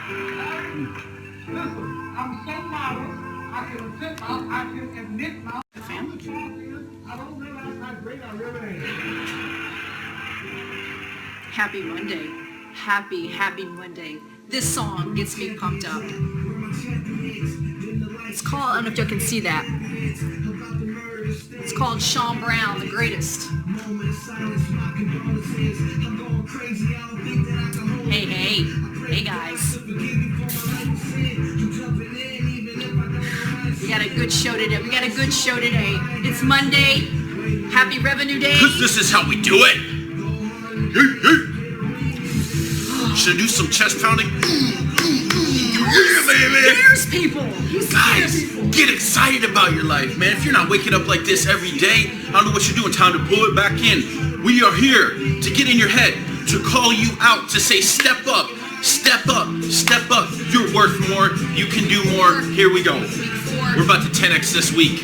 Listen, I'm so modest, I can admit my Family. I don't realize how great I really am. Happy Monday. Happy Monday. This song gets me pumped up. It's called, I don't know if y'all can see that. It's called Sean Brown, the greatest. Hey guys. We got a good show today. It's Monday. Happy Revenue Day. Because this is how we do it. Should I do some chest pounding? Yeah, baby. Scares people. Guys, get excited about your life, man. If you're not waking up like this every day, I don't know what you're doing. Time to pull it back in. We are here to get in your head, to call you out, to say step up, step up, step up. You're worth more. You can do more. Here we go. We're about to 10x this week.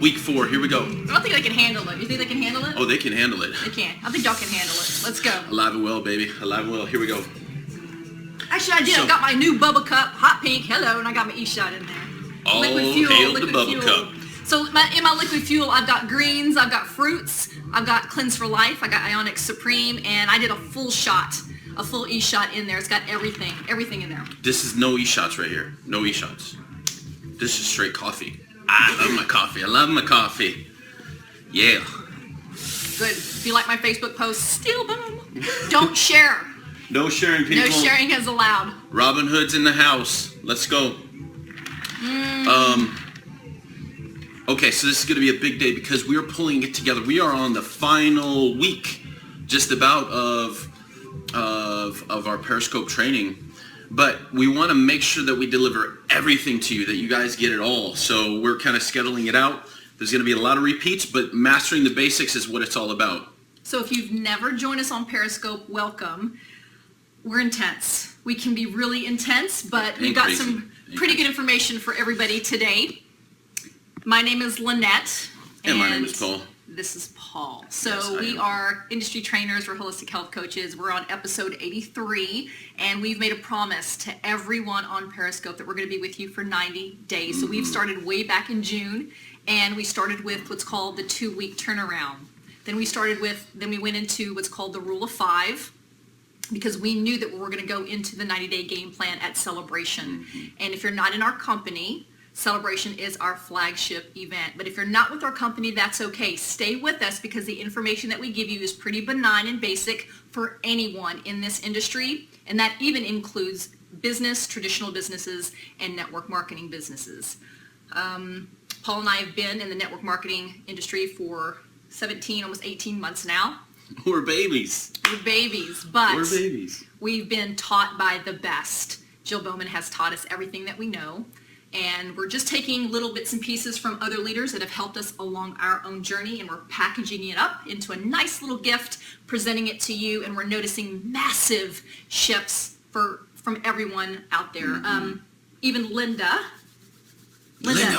Week 4. Here we go. I don't think they can handle it. You think they can handle it? Oh, they can handle it. They can. I think y'all can handle it. Let's go. Alive and well, baby. Alive and well. Here we go. Actually, I did. I got my new Bubba Cup, hot pink. Hello, and I got my E-Shot in there. Oh, hail the Bubba Cup. So in my liquid fuel, I've got greens, I've got fruits, I've got Cleanse for Life, I got Ionic Supreme, and I did a full shot, a full E-Shot in there. It's got everything in there. This is no E-Shots right here. No E-Shots. This is straight coffee. I love my coffee. I love my coffee. Yeah. Good. If you like my Facebook post, steal them. Don't share. No sharing, people. No sharing is allowed. Robin Hood's in the house. Let's go. Okay, so this is going to be a big day because we are pulling it together. We are on the final week, just about, of our Periscope training. But we want to make sure that we deliver everything to you, that you guys get it all. So we're kind of scheduling it out. There's going to be a lot of repeats, but mastering the basics is what it's all about. So if you've never joined us on Periscope, welcome. We're intense. We can be really intense, but we've got some pretty good information for everybody today. My name is Lynette. And my name is Paul. This is Paul. So Yes, we are industry trainers. We're holistic health coaches. We're on episode 83, and we've made a promise to everyone on Periscope that we're going to be with you for 90 days. So we've started way back in June, and we started with what's called the 2-week turnaround. Then we went into what's called the Rule of 5, because we knew that we were going to go into the 90-day game plan at Celebration. And if you're not in our company, Celebration is our flagship event. But if you're not with our company, that's okay. Stay with us because the information that we give you is pretty benign and basic for anyone in this industry. And that even includes business, traditional businesses, and network marketing businesses. Paul and I have been in the network marketing industry for 17, almost 18 months now. We're babies. We're babies, but We're babies. We've been taught by the best. Jill Bowman has taught us everything that we know. And we're just taking little bits and pieces from other leaders that have helped us along our own journey, and we're packaging it up into a nice little gift, presenting it to you, and we're noticing massive shifts from everyone out there. Even Linda, Linda's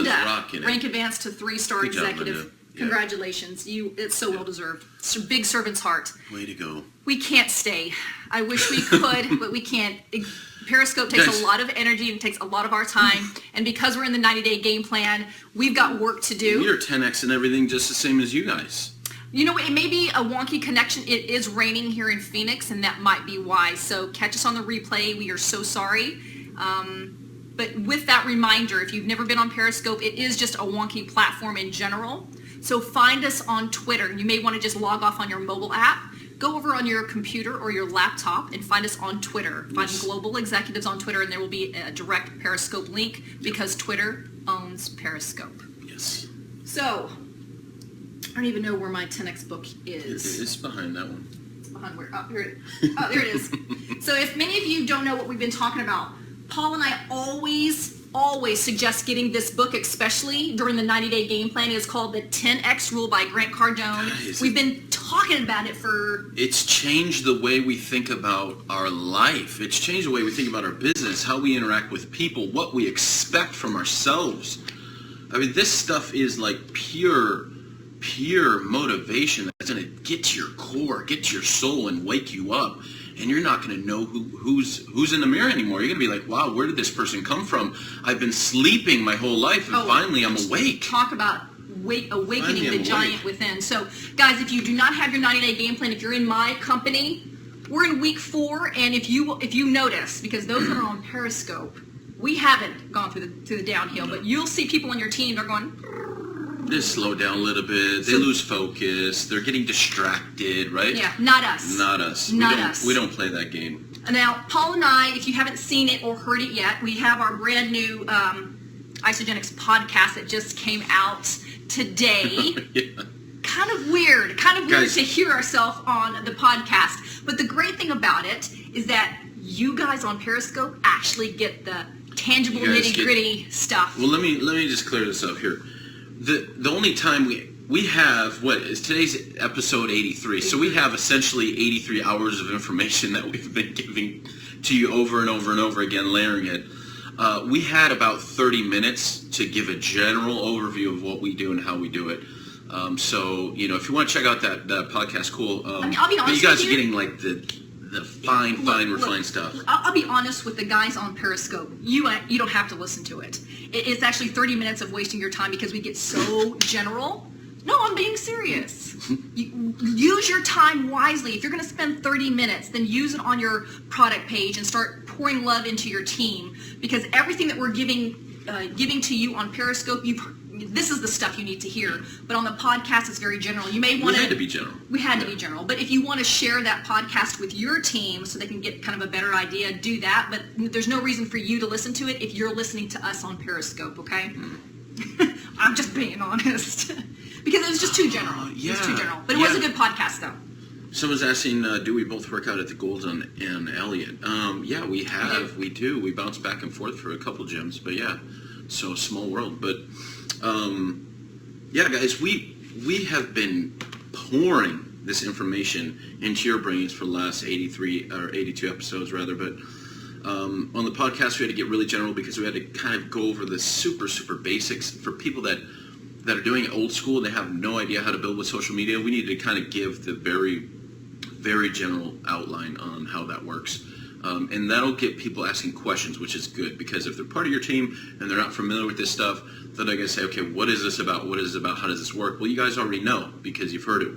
rocking it. rank advanced to 3-star Good job, executive. Linda. Yeah. Congratulations. It's so well deserved. It's a big servant's heart. Way to go. We can't stay. I wish we could, but we can't. Periscope takes Guys. a lot of energy and takes a lot of our time. And because we're in the 90-day game plan, we've got work to do. We are 10x and everything just the same as you guys. You know, it may be a wonky connection. It is raining here in Phoenix, and that might be why. So catch us on the replay. We are so sorry. But with that reminder, if you've never been on Periscope, it is just a wonky platform in general. So find us on Twitter. You may want to just log off on your mobile app. Go over on your computer or your laptop and find us on Twitter. Find Global Executives on Twitter, and there will be a direct Periscope link because Twitter owns Periscope. Yes. So, I don't even know where my 10X book is. It's behind that one. It's behind where? Oh, here it is. So if many of you don't know what we've been talking about, Paul and I always suggest getting this book, especially during the 90-day game plan. It's called The 10X Rule by Grant Cardone. Guys, We've been talking about it for... It's changed the way we think about our life. It's changed the way we think about our business, how we interact with people, what we expect from ourselves. I mean, this stuff is like pure motivation that's going to get to your core, get to your soul, and wake you up. and you're not going to know who's in the mirror anymore. You're going to be like, wow, where did this person come from? I've been sleeping my whole life, and finally I'm awake. Talk about awakening the giant within. So, guys, if you do not have your 90-day game plan, if you're in my company, we're in week 4, and if you notice, because those that are on Periscope, we haven't gone through the downhill, but you'll see people on your team that are going. Just slow down a little bit. They lose focus. They're getting distracted, right? Yeah, not us. Not us. We don't play that game. Now, Paul and I, if you haven't seen it or heard it yet, we have our brand new Isagenix podcast that just came out today. Yeah. Kind of weird Guys, to hear ourselves on the podcast. But the great thing about it is that you guys on Periscope actually get the tangible nitty-gritty stuff. Well, let me just clear this up here. The only time we have, what is today's episode 83, so we have essentially 83 hours of information that we've been giving to you over and over and over again, layering it. We had about 30 minutes to give a general overview of what we do and how we do it. So, if you want to check out that podcast, cool. I'll be honest but you guys with are getting like the fine refined stuff. I'll be honest with the guys on Periscope. You don't have to listen to it. It's actually 30 minutes of wasting your time because we get so general. No, I'm being serious. Use your time wisely. If you're going to spend 30 minutes, then use it on your product page and start pouring love into your team, because everything that we're giving to you on Periscope, this is the stuff you need to hear. But on the podcast, it's very general. You may want We had to be general. We had to be general. But if you want to share that podcast with your team so they can get kind of a better idea, do that. But there's no reason for you to listen to it if you're listening to us on Periscope, okay? I'm just being honest. Because it was just too general. Yeah. It was too general. But it was a good podcast, though. Someone's asking, do we both work out at the Golden and Elliott? Yeah, we have. We do. We bounce back and forth for a couple gyms. But yeah, so small world. But yeah, guys, we have been pouring this information into your brains for the last 83 or 82 episodes, rather. But on the podcast, we had to get really general because we had to kind of go over the super basics for people that are doing it old school. They have no idea how to build with social media. We need to kind of give the very general outline on how that works. And that'll get people asking questions, which is good, because if they're part of your team and they're not familiar with this stuff, then they're going to say, okay, what is this about? What is it about? How does this work? Well, you guys already know because you've heard it.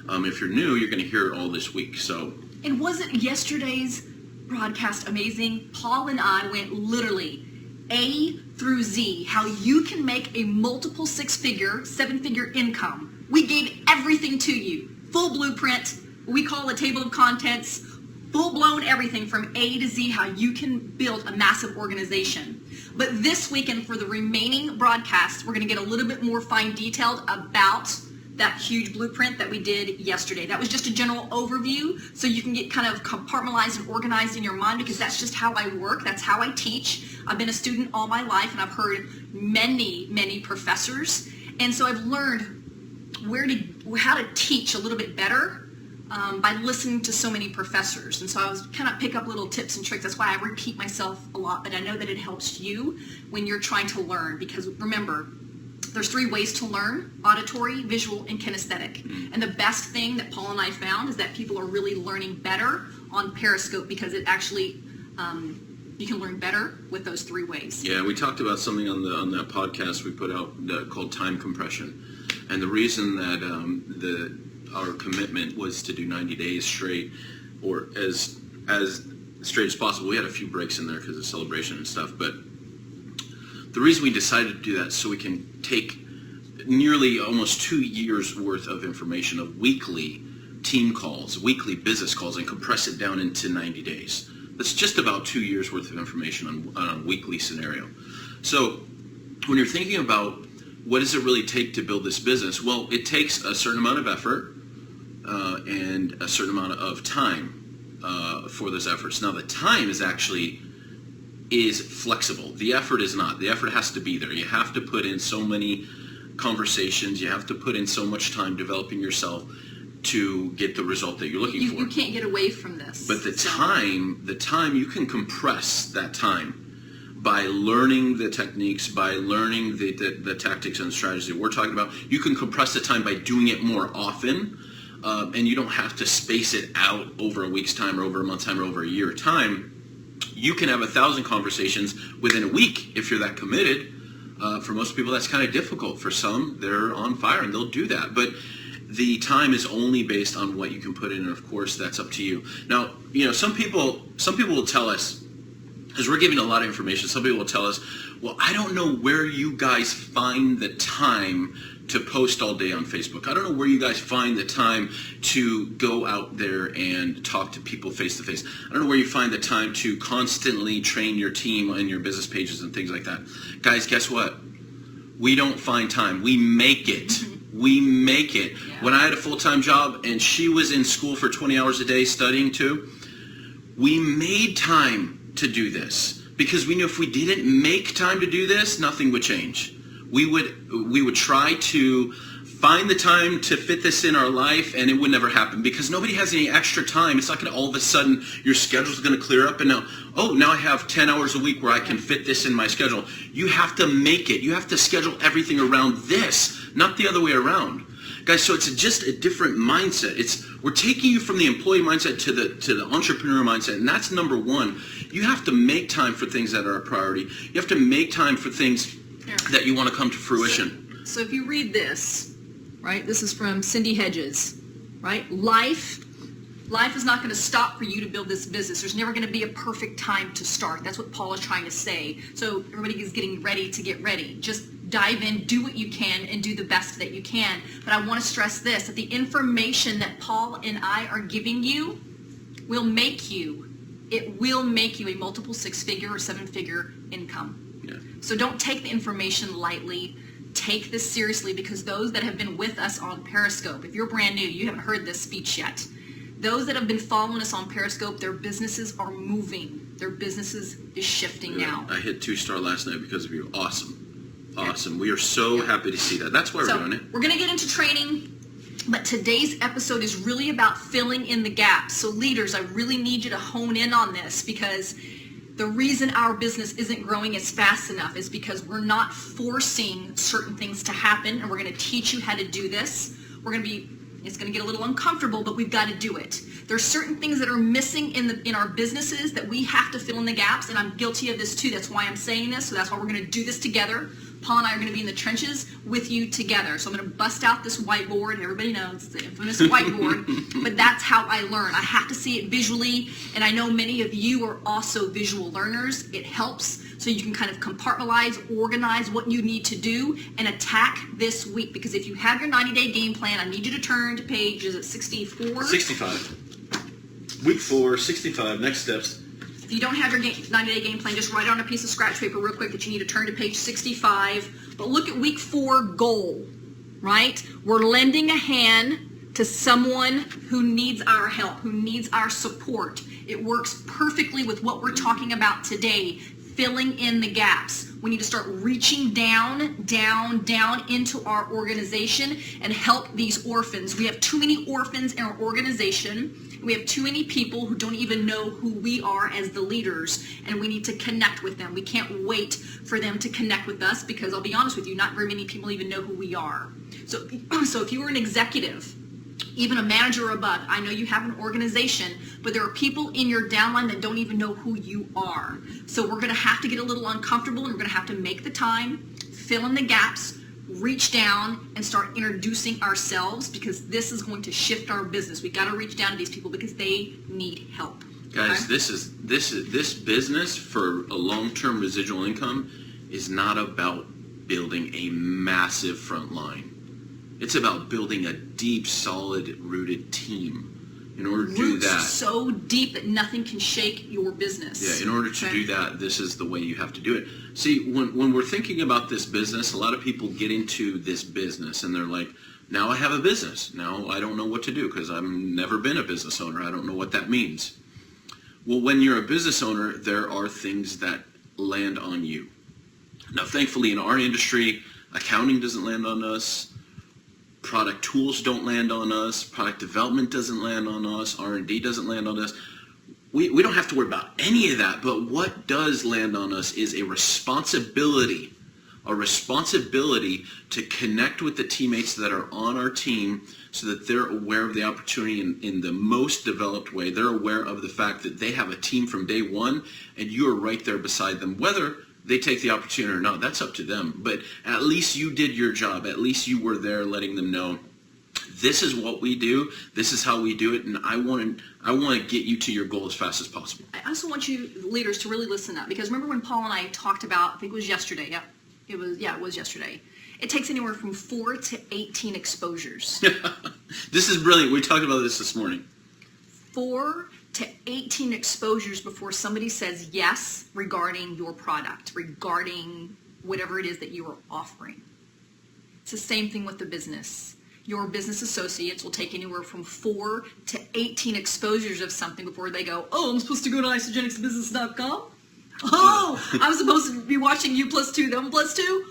If you're new, you're going to hear it all this week. So, and wasn't yesterday's broadcast amazing? Paul and I went literally A through Z, how you can make a multiple 6-figure, 7-figure income. We gave everything to you. Full blueprint. We call a table of contents. Full-blown everything from A to Z, how you can build a massive organization. But this weekend, for the remaining broadcasts, we're going to get a little bit more fine detailed about that huge blueprint that we did yesterday. That was just a general overview, so you can get kind of compartmentalized and organized in your mind, because that's just how I work. That's how I teach. I've been a student all my life, and I've heard many professors. And so I've learned how to teach a little bit better by listening to so many professors. And so I was kind of pick up little tips and tricks. That's why I repeat myself a lot, but I know that it helps you when you're trying to learn, because remember, there's 3 ways to learn: auditory, visual, and kinesthetic. And the best thing that Paul and I found is that people are really learning better on Periscope, because it actually, you can learn better with those 3 ways. yeah, we talked about something on that podcast we put out called time compression. And the reason that our commitment was to do 90 days straight, or as straight as possible. We had a few breaks in there because of celebration and stuff, but the reason we decided to do that is so we can take nearly almost 2 years worth of information of weekly team calls, weekly business calls, and compress it down into 90 days. That's just about 2 years worth of information on a weekly scenario. So when you're thinking about what does it really take to build this business, well, it takes a certain amount of effort and a certain amount of time for those efforts. Now, the time is flexible. The effort is not. The effort has to be there. You have to put in so many conversations. You have to put in so much time developing yourself to get the result that you're looking for. You can't get away from this. But the time, you can compress that time by learning the techniques, by learning the tactics and strategies that we're talking about. You can compress the time by doing it more often. and you don't have to space it out over a week's time or over a month's time or over a year time. You can have 1,000 conversations within a week if you're that committed. For most people, that's kind of difficult. For some, they're on fire and they'll do that. But the time is only based on what you can put in, and of course, that's up to you. Now, some people will tell us, as we're giving a lot of information, some people will tell us, well, I don't know where you guys find the time to post all day on Facebook. I don't know where you guys find the time to go out there and talk to people face to face. I don't know where you find the time to constantly train your team on your business pages and things like that. Guys, guess what? We don't find time. We make it. We make it. Yeah. When I had a full-time job and she was in school for 20 hours a day studying too, we made time to do this because we knew if we didn't make time to do this, nothing would change. We would try to find the time to fit this in our life, and it would never happen because nobody has any extra time. It's not going to all of a sudden your schedule's going to clear up and now I have 10 hours a week where I can fit this in my schedule. You have to make it. You have to schedule everything around this, not the other way around. Guys, so it's just a different mindset. We're taking you from the employee mindset to the entrepreneur mindset, and that's number one. You have to make time for things that are a priority. You have to make time for things that you want to come to fruition. So if you read this, right, this is from Cindy Hedges, right? Life is not going to stop for you to build this business. There's never going to be a perfect time to start. That's what Paul is trying to say. So everybody is getting ready to get ready. Just dive in, do what you can, and do the best that you can. But I want to stress this, that the information that Paul and I are giving you will make you, it will make you a multiple 6-figure or 7-figure income. Yeah. So don't take the information lightly. Take this seriously, because those that have been with us on Periscope, if you're brand new, you haven't heard this speech yet. Those that have been following us on Periscope, their businesses are moving. Their businesses is shifting now. I hit 2-star last night because of you. Awesome. Awesome. We are so happy to see that. That's why we're doing it. We're going to get into training, but today's episode is really about filling in the gaps. So leaders, I really need you to hone in on this, because the reason our business isn't growing as fast enough is because we're not forcing certain things to happen, and we're going to teach you how to do this. It's going to get a little uncomfortable, but we've got to do it. There's certain things that are missing in our businesses that we have to fill in the gaps, and I'm guilty of this too. That's why I'm saying this. So that's why we're going to do this together. Paul and I are going to be in the trenches with you together. So I'm going to bust out this whiteboard. Everybody knows the infamous whiteboard, but that's how I learn. I have to see it visually, and I know many of you are also visual learners. It helps so you can kind of compartmentalize, organize what you need to do, and attack this week. Because if you have your 90-day game plan, I need you to turn to page, is it 64? 65. Week 4, 65, next steps. If you don't have your 90-day game plan, just write it on a piece of scratch paper real quick that you need to turn to page 65. But look at week 4 goal, right? We're lending a hand to someone who needs our help, who needs our support. It works perfectly with what we're talking about today, filling in the gaps. We need to start reaching down into our organization and help these orphans. We have too many orphans in our organization. We have too many people who don't even know who we are as the leaders, and we need to connect with them. We can't wait for them to connect with us, because I'll be honest with you, not very many people even know who we are. So if you were an executive, even a manager or above, I know you have an organization, but there are people in your downline that don't even know who you are. So we're going to have to get a little uncomfortable, and we're going to have to make the time, fill in the gaps, reach down, and start introducing ourselves, because this is going to shift our business. We got to reach down to these people because they need help. Guys, okay? this business for a long-term residual income is not about building a massive front line. It's about building a deep, solid, rooted team. In order to do that, so deep that nothing can shake your business. Yeah, in order to do that, this is the way you have to do it. See, when we're thinking about this business, a lot of people get into this business and they're like, now I have a business. Now I don't know what to do because I've never been a business owner. I don't know what that means. Well, when you're a business owner, there are things that land on you. Now, thankfully, in our industry, accounting doesn't land on us. Product tools don't land on us. Product development doesn't land on us. R&D doesn't land on us. We don't have to worry about any of that. But what does land on us is a responsibility a responsibility to connect with the teammates that are on our team so that they're aware of the opportunity in the most developed way. They're aware of the fact that they have a team from day one and you are right there beside them. Whether they take the opportunity or not, that's up to them. But at least you did your job. At least you were there letting them know, this is what we do, this is how we do it, and I want to get you to your goal as fast as possible. I also want you leaders to really listen up, because remember when Paul and I talked about, I think it was yesterday, it was yesterday. It takes anywhere from 4 to 18 exposures. This is brilliant. We talked about this morning. 4 to 18 exposures before somebody says yes regarding your product, regarding whatever it is that you are offering. It's the same thing with the business. Your business associates will take anywhere from 4 to 18 exposures of something before they go, oh, I'm supposed to go to isagenixbusiness.com? Oh, I'm supposed to be watching U+2, them +2?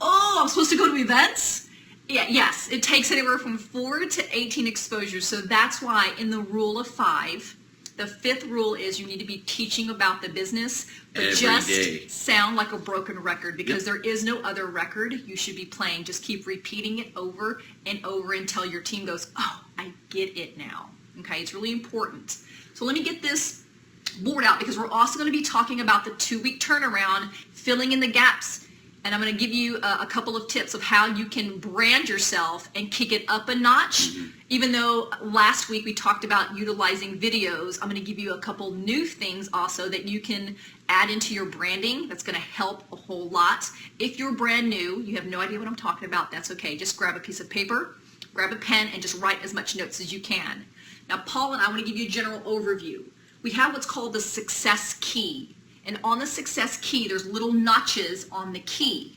Oh, I'm supposed to go to events? Yeah, yes, it takes anywhere from 4 to 18 exposures. So that's why in the rule of 5, the 5th rule is you need to be teaching about the business, but every just day. sound like a broken record, because Yep. there is no other record you should be playing. Just keep repeating it over and over until your team goes, oh, I get it now. Okay, it's really important. So let me get this board out, because we're also going to be talking about the 2-week turnaround, filling in the gaps. And I'm going to give you a couple of tips of how you can brand yourself and kick it up a notch. Even though last week we talked about utilizing videos, I'm going to give you a couple new things also that you can add into your branding. That's going to help a whole lot. If you're brand new, you have no idea what I'm talking about, that's okay. Just grab a piece of paper, grab a pen, and just write as much notes as you can. Now, Paul and I want to give you a general overview. We have what's called the success key. And on the success key, there's little notches on the key.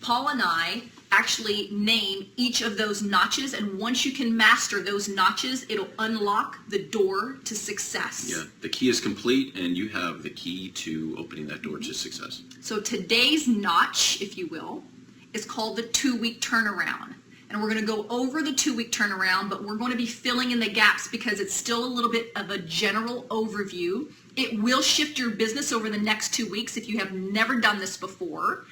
Paul and I actually name each of those notches, and once you can master those notches, it'll unlock the door to success. Yeah, the key is complete, and you have the key to opening that door to success. So today's notch, if you will, is called the 2-week turnaround. And we're going to go over the 2-week turnaround, but we're going to be filling in the gaps because it's still a little bit of a general overview. It will shift your business over the next 2 weeks if you have never done this before.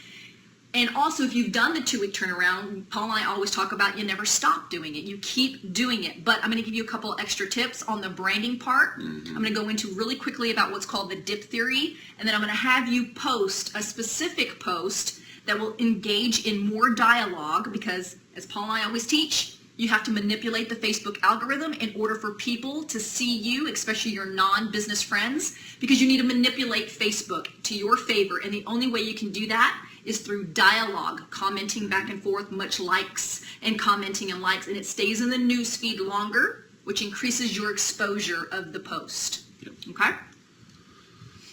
And also, if you've done the 2-week turnaround, Paul and I always talk about you never stop doing it. You keep doing it. But I'm going to give you a couple extra tips on the branding part. I'm going to go into really quickly about what's called the dip theory. And then I'm going to have you post a specific post that will engage in more dialogue, because as Paul and I always teach, you have to manipulate the Facebook algorithm in order for people to see you, especially your non-business friends, because you need to manipulate Facebook to your favor. And the only way you can do that is through dialogue, commenting back and forth, much likes and commenting and likes, and it stays in the news feed longer, which increases your exposure of the post. Yep. Okay?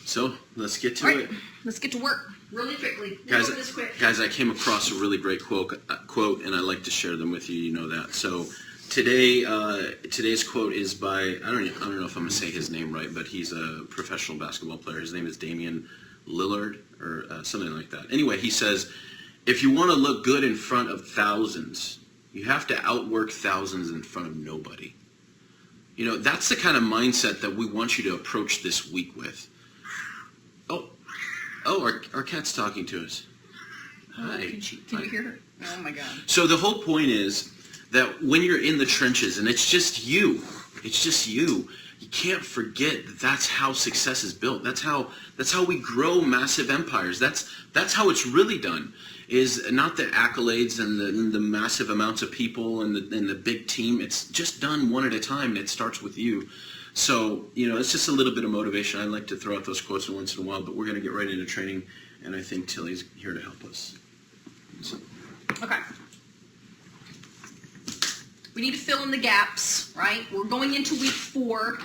So let's get to All right, it. let's get to work really quickly. Guys, Go this quick. I came across a really great quote, and I like to share them with you. You know that. So today's quote is by, I don't know if I'm going to say his name right, but he's a professional basketball player. His name is Damian Lillard, or something like that. Anyway, he says, if you want to look good in front of thousands, you have to outwork thousands in front of nobody. You know, that's the kind of mindset that we want you to approach this week with. Oh, our cat's talking to us. Hi. Can you hear her? Oh my God. So the whole point is that when you're in the trenches and it's just you, you can't forget that that's how success is built. That's how we grow massive empires. That's how it's really done. Is not the accolades and the massive amounts of people and the big team. It's just done one at a time, and it starts with you. So, you know, it's just a little bit of motivation. I like to throw out those quotes once in a while, but we're going to get right into training, and I think Tilly's here to help us. So. Okay. We need to fill in the gaps, right? We're going into week 4.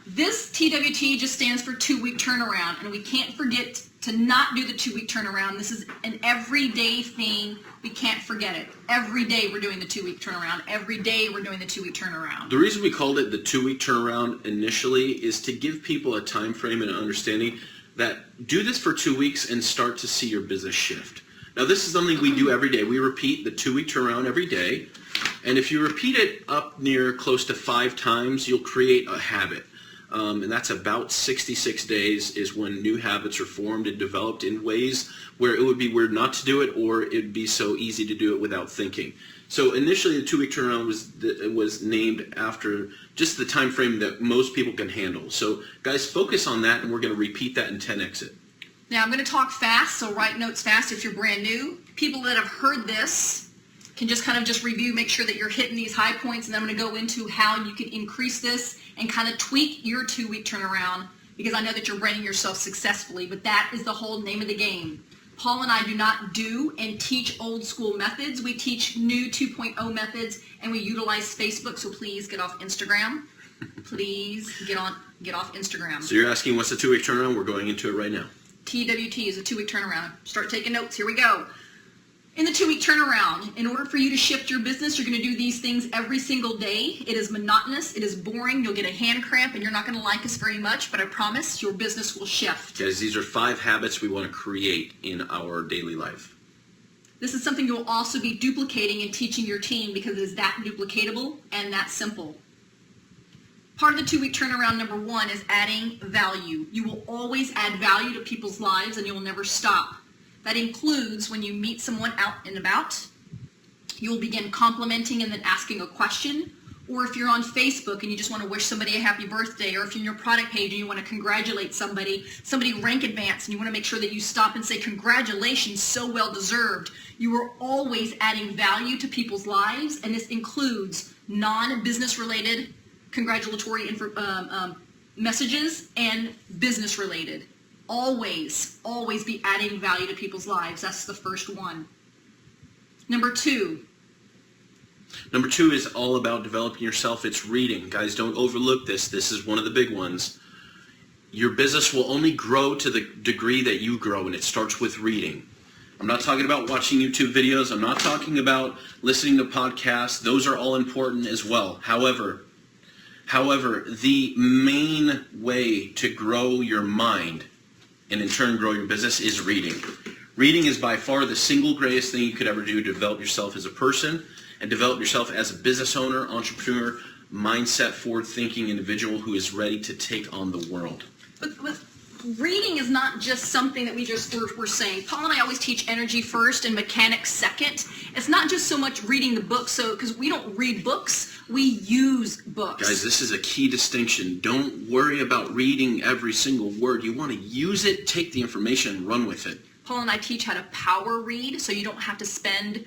This TWT just stands for 2-week turnaround, and we can't forget to not do the 2-week turnaround. This is an everyday thing. We can't forget it. Every day we're doing the 2-week turnaround. Every day we're doing the 2-week turnaround. The reason we called it the 2-week turnaround initially is to give people a time frame and an understanding that do this for 2 weeks and start to see your business shift. Now, this is something we do every day. We repeat the 2-week turnaround every day, and if you repeat it up near close to 5 times, you'll create a habit. and that's about 66 days is when new habits are formed and developed in ways where it would be weird not to do it, or it'd be so easy to do it without thinking. So initially the 2-week turnaround was named after just the time frame that most people can handle. So guys, focus on that, and we're going to repeat that in 10X it. Now I'm going to talk fast, so write notes fast if you're brand new. People that have heard this can just kind of just review, make sure that you're hitting these high points, and then I'm going to go into how you can increase this and kind of tweak your 2-week turnaround, because I know that you're branding yourself successfully, but that is the whole name of the game. Paul and I do not do and teach old school methods. We teach new 2.0 methods, and we utilize Facebook, so please get off Instagram. Please get off Instagram. So you're asking what's the 2-week turnaround? We're going into it right now. TWT is a 2-week turnaround. Start taking notes. Here we go. In the 2-week turnaround, in order for you to shift your business, you're going to do these things every single day. It is monotonous. It is boring. You'll get a hand cramp, and you're not going to like us very much, but I promise your business will shift. Guys, these are 5 habits we want to create in our daily life. This is something you'll also be duplicating and teaching your team, because it is that duplicatable and that simple. Part of the 2-week turnaround, number 1, is adding value. You will always add value to people's lives, and you will never stop. That includes when you meet someone out and about, you will begin complimenting and then asking a question. Or if you're on Facebook and you just want to wish somebody a happy birthday, or if you're in your product page and you want to congratulate somebody rank advanced, and you want to make sure that you stop and say, congratulations, so well deserved. You are always adding value to people's lives, and this includes non-business related congratulatory messages and business related. Always be adding value to people's lives. That's the first one. Number 2 is all about developing yourself. It's reading. Guys, don't overlook this. This is one of the big ones. Your business will only grow to the degree that you grow, and it starts with reading. I'm not talking about watching YouTube videos. I'm not talking about listening to podcasts. Those are all important as well. However, the main way to grow your mind and in turn grow your business is reading. Reading is by far the single greatest thing you could ever do to develop yourself as a person and develop yourself as a business owner, entrepreneur, mindset, forward-thinking individual who is ready to take on the world. But reading is not just something that we're saying. Paul and I always teach energy first and mechanics second. It's not just so much reading the book, because we don't read books, we use books. Guys, this is a key distinction. Don't worry about reading every single word. You want to use it, take the information, and run with it. Paul and I teach how to power read, so you don't have to spend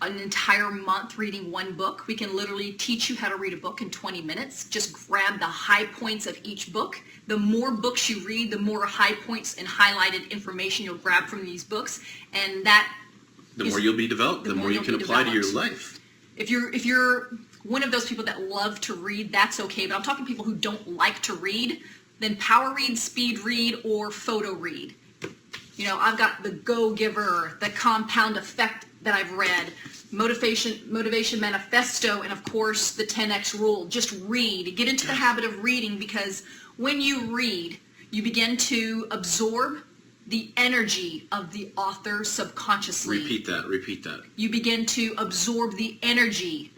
an entire month reading one book. We can literally teach you how to read a book in 20 minutes. Just grab the high points of each book. The more books you read, the more high points and highlighted information you'll grab from these books, and the more you'll be developed, the more you can apply to your life. If you're one of those people that love to read, that's okay, but I'm talking people who don't like to read, then power read, speed read, or photo read. You know, I've got the Go Giver, the Compound Effect that I've read, Motivation Manifesto, and of course the 10X Rule. Just read. Get into the habit of reading, because when you read, you begin to absorb the energy of the author subconsciously. Repeat that. You begin to absorb the energy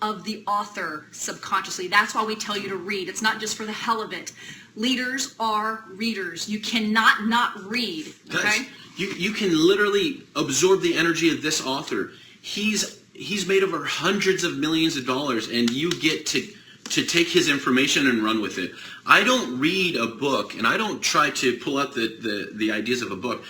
of the author subconsciously. That's why we tell you to read. It's not just for the hell of it. Leaders are readers. You cannot not read. Okay? Guys, you can literally absorb the energy of this author. He's made over hundreds of millions of dollars, and you get to take his information and run with it. I don't read a book, and I don't try to pull out the ideas of a book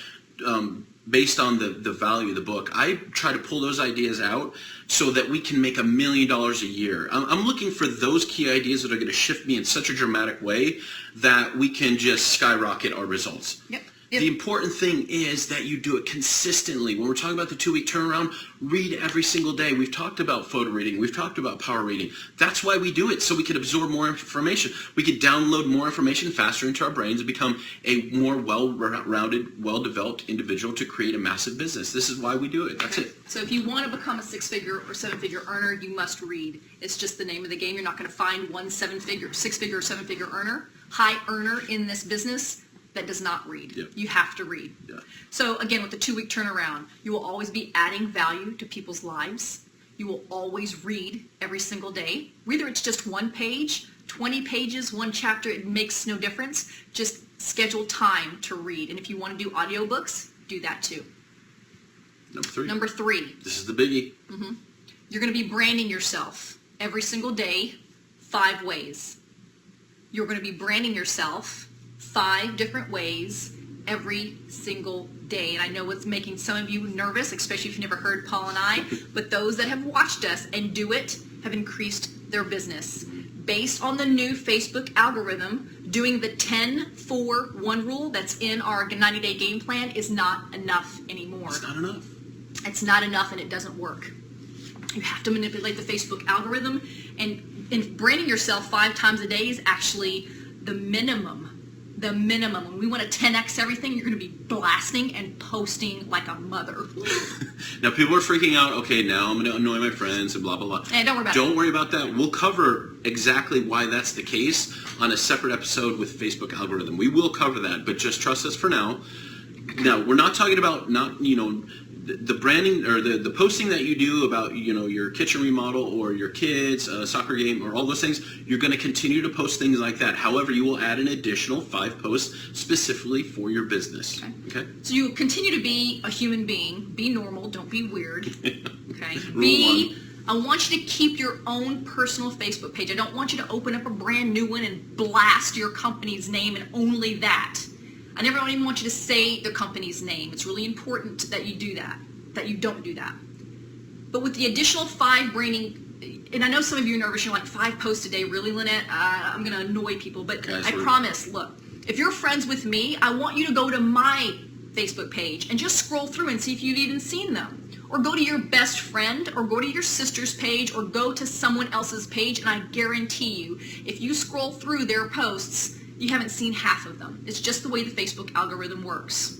based on the value of the book. I try to pull those ideas out so that we can make $1 million a year. I'm looking for those key ideas that are going to shift me in such a dramatic way that we can just skyrocket our results. Yep. The important thing is that you do it consistently. When we're talking about the 2-week turnaround, read every single day. We've talked about photo reading. We've talked about power reading. That's why we do it, so we can absorb more information. We can download more information faster into our brains and become a more well-rounded, well-developed individual to create a massive business. This is why we do it. That's it. So if you want to become a 6-figure or 7-figure earner, you must read. It's just the name of the game. You're not going to find one 6-figure or 7-figure high earner in this business that does not read. Yep. You have to read. Yeah. So again, with the 2-week turnaround, you will always be adding value to people's lives. You will always read every single day. Whether it's just one page, 20 pages, one chapter, it makes no difference. Just schedule time to read. And if you want to do audiobooks, do that too. Number 3. This is the biggie. You're going to be branding yourself every single day 5 ways. You're going to be branding yourself 5 different ways every single day. And I know it's making some of you nervous, especially if you've never heard Paul and I, but those that have watched us and do it have increased their business. Based on the new Facebook algorithm, doing the 10-4-1 rule that's in our 90-day game plan is not enough anymore. It's not enough. It's not enough, and it doesn't work. You have to manipulate the Facebook algorithm, and branding yourself 5 times a day is actually the minimum. The minimum. When we want to 10x everything, you're going to be blasting and posting like a mother. Now people are freaking out. Okay, now I'm going to annoy my friends and blah blah blah. Hey, don't worry about Don't worry about that. We'll cover exactly why that's the case on a separate episode with Facebook algorithm. We will cover that, but just trust us for now. Now we're not talking about the branding or the posting that you do about your kitchen remodel or your kids soccer game or all those things. You're going to continue to post things like that. However, you will add an additional 5 posts specifically for your business. Okay. So you continue to be a human being. Be normal. Don't be weird. Okay. Rule 1. I want you to keep your own personal Facebook page. I don't want you to open up a brand new one and blast your company's name and only that. I never even want you to say the company's name. It's really important that you do that, that you don't do that. But with the additional 5 branding, and I know some of you are nervous, you're like, 5 posts a day, really, Lynette? I'm going to annoy people, but Guys, I promise, look, if you're friends with me, I want you to go to my Facebook page and just scroll through and see if you've even seen them. Or go to your best friend, or go to your sister's page, or go to someone else's page, and I guarantee you, if you scroll through their posts, you haven't seen half of them. It's just the way the Facebook algorithm works.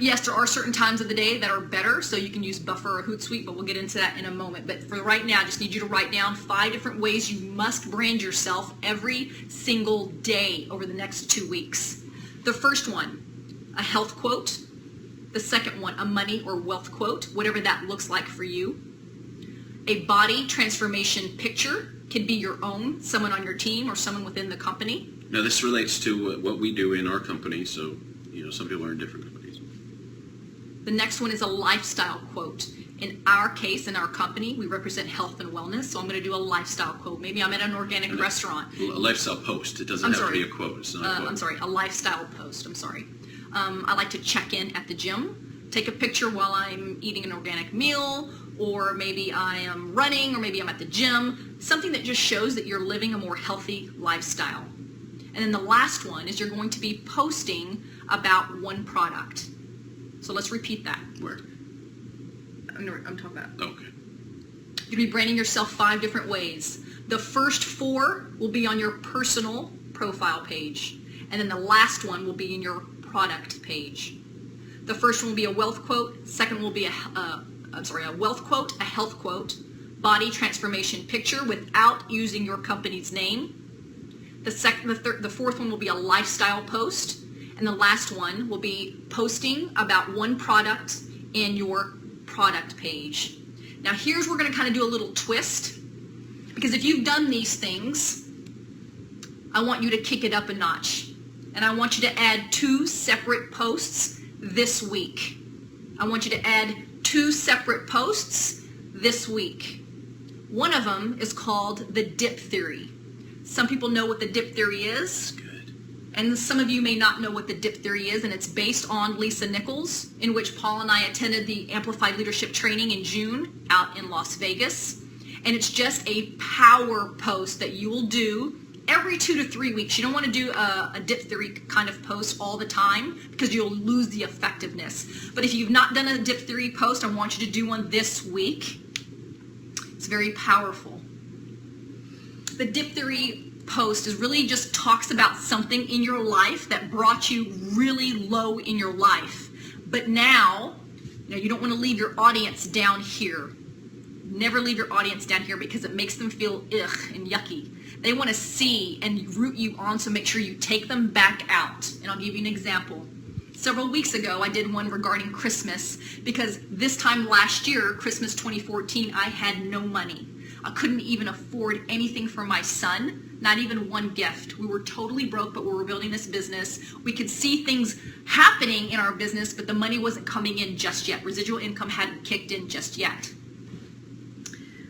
Yes, there are certain times of the day that are better, so you can use Buffer or Hootsuite, but we'll get into that in a moment. But for right now, I just need you to write down 5 different ways you must brand yourself every single day over the next 2 weeks. The first one, a health quote. The second one, a money or wealth quote, whatever that looks like for you. A body transformation picture. Could be your own, someone on your team, or someone within the company. Now this relates to what we do in our company, so some people are in different companies. The next one is a lifestyle quote. In our case, in our company, we represent health and wellness, so I'm going to do a lifestyle quote. Maybe I'm at an organic restaurant. A lifestyle post. It doesn't have to be a quote. It's not a quote. I'm sorry, a lifestyle post. I'm sorry. I like to check in at the gym, take a picture while I'm eating an organic meal, or maybe I am running, or maybe I'm at the gym, something that just shows that you're living a more healthy lifestyle. And then the last one is you're going to be posting about one product. So let's repeat that. Where? I'm talking about. Okay. You're going to be branding yourself 5 different ways. The first 4 will be on your personal profile page. And then the last one will be in your product page. The first one will be a wealth quote. Second will be a wealth quote, a health quote, body transformation picture without using your company's name. The fourth one will be a lifestyle post, and the last one will be posting about one product in your product page. Now here's where we're going to kind of do a little twist, because if you've done these things, I want you to kick it up a notch, and I want you to add 2 separate posts this week. I want you to add 2 separate posts this week. One of them is called the dip theory. Some people know what the dip theory is. Good. And some of you may not know what the dip theory is, and it's based on Lisa Nichols, in which Paul and I attended the Amplified Leadership Training in June out in Las Vegas. And it's just a power post that you will do every 2 to 3 weeks. You don't want to do a dip theory kind of post all the time because you'll lose the effectiveness. But if you've not done a dip theory post, I want you to do one this week. It's very powerful. The dip theory post is really just talks about something in your life that brought you really low in your life. But now you don't want to leave your audience down here. Never leave your audience down here because it makes them feel ugh and yucky. They want to see and root you on, so make sure you take them back out. And I'll give you an example. Several weeks ago, I did one regarding Christmas because this time last year, Christmas 2014, I had no money. I couldn't even afford anything for my son, not even one gift. We were totally broke, but we were building this business. We could see things happening in our business, but the money wasn't coming in just yet. Residual income hadn't kicked in just yet.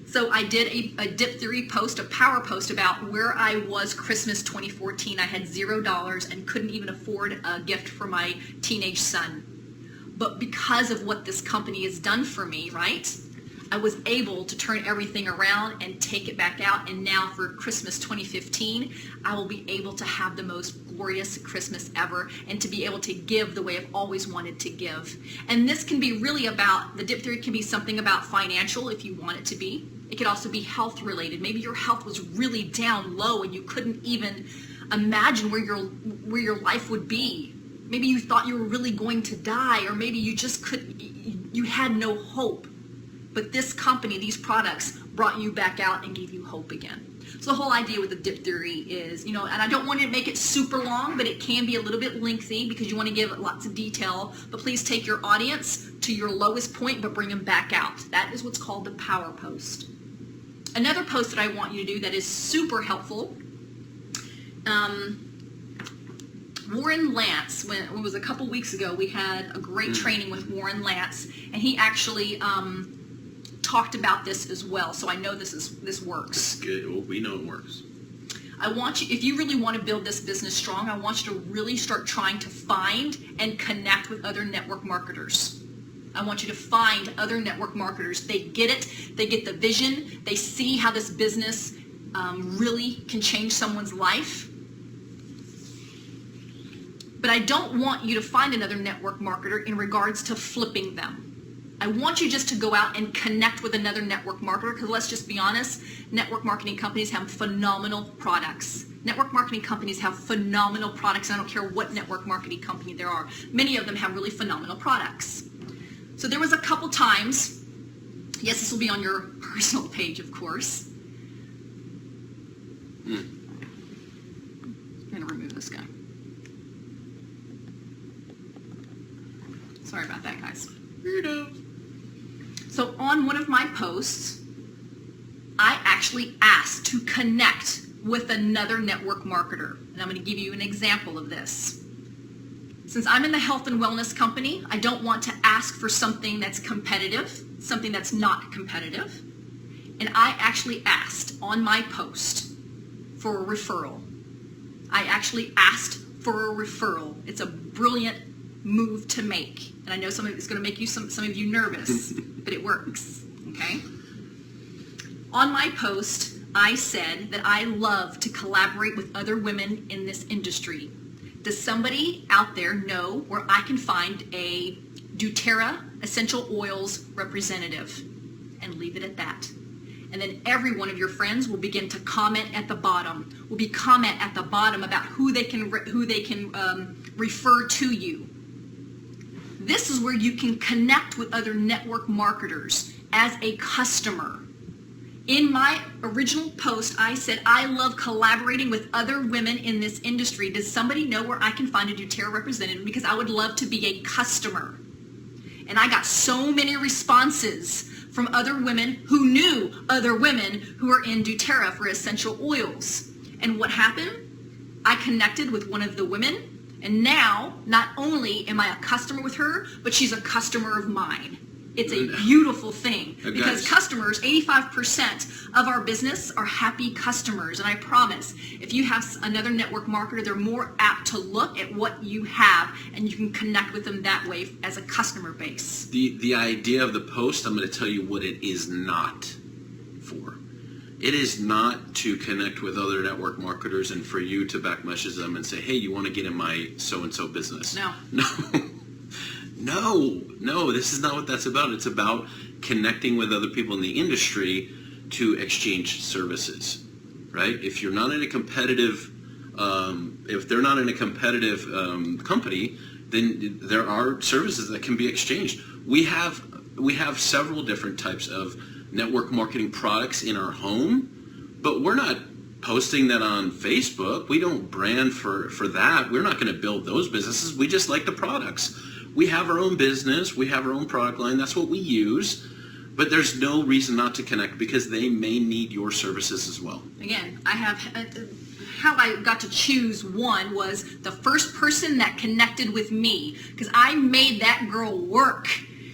So I did a Dip Theory post, a power post about where I was Christmas 2014. I had $0 and couldn't even afford a gift for my teenage son. But because of what this company has done for me, right, I was able to turn everything around and take it back out. And now for Christmas 2015, I will be able to have the most glorious Christmas ever and to be able to give the way I've always wanted to give. And this can be really about, the Dip Theory can be something about financial if you want it to be. It could also be health related. Maybe your health was really down low and you couldn't even imagine where your life would be. Maybe you thought you were really going to die, or maybe you just you had no hope. But this company, these products, brought you back out and gave you hope again. So the whole idea with the Dip Theory is, and I don't want to make it super long, but it can be a little bit lengthy because you want to give lots of detail. But please take your audience to your lowest point, but bring them back out. That is what's called the power post. Another post that I want you to do that is super helpful, Warren Lance, when it was a couple weeks ago, we had a great training with Warren Lance, and he actually talked about this as well. So I know this works. Good. Well, we know it works. I want you, if you really want to build this business strong, I want you to really start trying to find and connect with other network marketers. I want you to find other network marketers. They get it. They get the vision. They see how this business really can change someone's life. But I don't want you to find another network marketer in regards to flipping them. I want you just to go out and connect with another network marketer, because let's just be honest, network marketing companies have phenomenal products. Network marketing companies have phenomenal products. I don't care what network marketing company there are. Many of them have really phenomenal products. So there was a couple times, yes, this will be on your personal page, of course. I'm going to remove this guy. Sorry about that, guys. Weirdo. So on one of my posts, I actually asked to connect with another network marketer. And I'm going to give you an example of this. Since I'm in the health and wellness company, I don't want to ask for something that's competitive, something that's not competitive. And I actually asked on my post for a referral. I actually asked for a referral. It's a brilliant move to make. And I know some of it's going to make you some of you nervous, but it works, okay? On my post, I said that I love to collaborate with other women in this industry. Does somebody out there know where I can find a doTERRA essential oils representative? And leave it at that. And then every one of your friends will begin to comment at the bottom. Will comment at the bottom about who they can refer to you. This is where you can connect with other network marketers as a customer. In my original post, I said, I love collaborating with other women in this industry. Does somebody know where I can find a doTERRA representative? Because I would love to be a customer. And I got so many responses from other women who knew other women who are in doTERRA for essential oils. And what happened? I connected with one of the women. And now, not only am I a customer with her, but she's a customer of mine. It's a beautiful thing because customers, 85% of our business are happy customers. And I promise, if you have another network marketer, they're more apt to look at what you have and you can connect with them that way as a customer base. The idea of the post, I'm going to tell you what it is not for. It is not to connect with other network marketers and for you to back message them and say, hey, you want to get in my so-and-so business? No. No, this is not what that's about. It's about connecting with other people in the industry to exchange services, right? If you're not in a competitive, if they're not in a competitive company, then there are services that can be exchanged. We have several different types of network marketing products in our home, but we're not posting that on Facebook. We don't brand for that. We're not going to build those businesses. We just like the products. We have our own business. We have our own product line. That's what we use. But there's no reason not to connect because they may need your services as well. Again, I have, how I got to choose one was the first person that connected with me, because I made that girl work.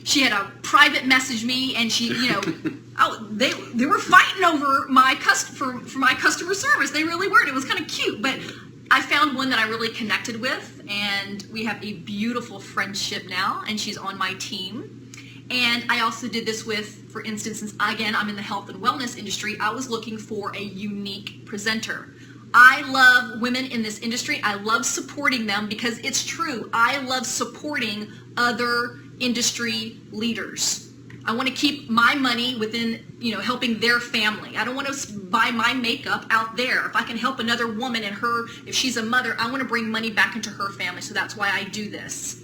She had a private message me, and she, they were fighting over my for my customer service. They really were. It was kind of cute, but I found one that I really connected with, and we have a beautiful friendship now, and she's on my team. And I also did this with, for instance, since again I'm in the health and wellness industry, I was looking for a unique presenter. I love women in this industry. I love supporting them because it's true. I love supporting other industry leaders. I want to keep my money within, helping their family. I don't want to buy my makeup out there. If I can help another woman and if she's a mother, I want to bring money back into her family. So that's why I do this.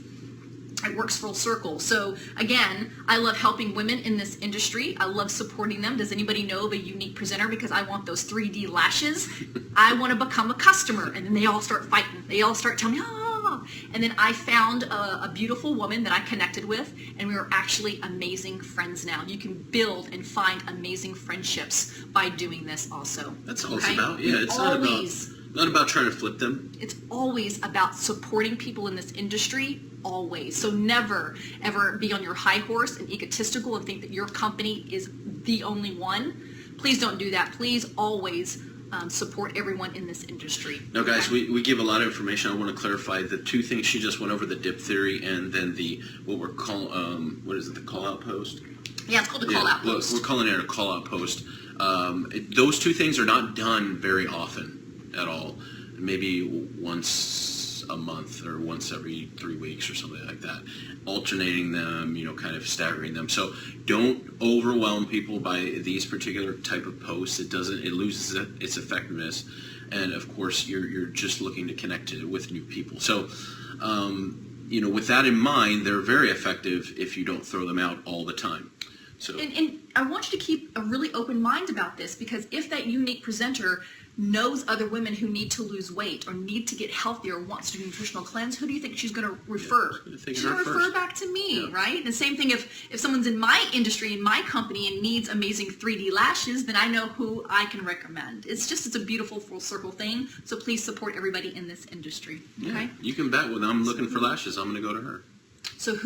It works full circle. So again, I love helping women in this industry. I love supporting them. Does anybody know of a unique presenter? Because I want those 3D lashes. I want to become a customer. And then they all start fighting. They all start telling me, oh. And then I found a beautiful woman that I connected with, and we are actually amazing friends now. You can build and find amazing friendships by doing this also. That's all it's about. Yeah, it's not about trying to flip them. It's always about supporting people in this industry, always. So never, ever be on your high horse and egotistical and think that your company is the only one. Please don't do that. Please always support everyone in this industry. Now, guys, we give a lot of information. I want to clarify the two things she just went over: the dip theory and then the the call-out post? Yeah, it's called a call-out post. We're calling it a call-out post. Those two things are not done very often at all. Maybe once a month or once every 3 weeks or something like that. Alternating them, kind of staggering them. So don't overwhelm people by these particular type of posts. It loses its effectiveness. And of course, you're just looking to connect with new people. So, with that in mind, they're very effective if you don't throw them out all the time. So, and I want you to keep a really open mind about this, because if that unique presenter knows other women who need to lose weight or need to get healthier or wants to do nutritional cleanse, who do you think she's going to refer? She's going to refer back to me, right? And the same thing if someone's in my industry, in my company, and needs amazing 3D lashes, then I know who I can recommend. It's a beautiful full circle thing. So please support everybody in this industry. Okay? Yeah, you can bet when I'm looking for lashes, I'm going to go to her. So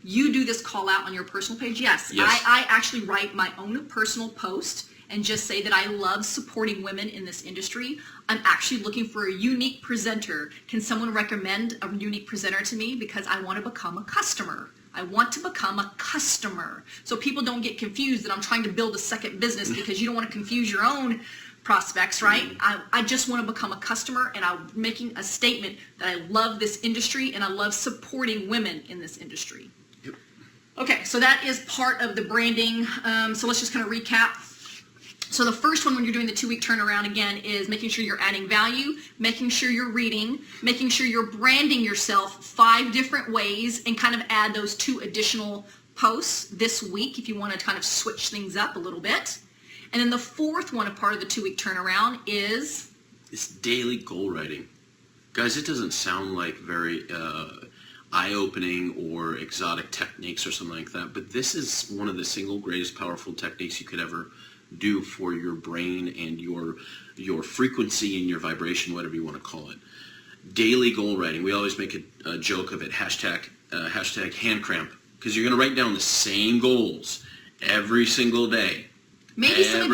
you do this call out on your personal page? Yes. I actually write my own personal post and just say that I love supporting women in this industry. I'm actually looking for a unique presenter. Can someone recommend a unique presenter to me? Because I want to become a customer. I want to become a customer. So people don't get confused that I'm trying to build a second business, because you don't want to confuse your own prospects, right? I just want to become a customer, and I'm making a statement that I love this industry and I love supporting women in this industry. Yep. Okay, so that is part of the branding. So let's just kind of recap. So the first one, when you're doing the 2-week turnaround, again, is making sure you're adding value, making sure you're reading, making sure you're branding yourself 5 different ways, and kind of add those 2 additional posts this week if you want to kind of switch things up a little bit. And then the fourth one, a part of the 2-week turnaround, is it's daily goal writing. Guys, it doesn't sound like very eye-opening or exotic techniques or something like that, but this is one of the single greatest powerful techniques you could ever do for your brain and your frequency and your vibration, whatever you want to call it. Daily goal writing. We always make a joke of it, hashtag hand cramp, because you're going to write down the same goals every single day. Maybe some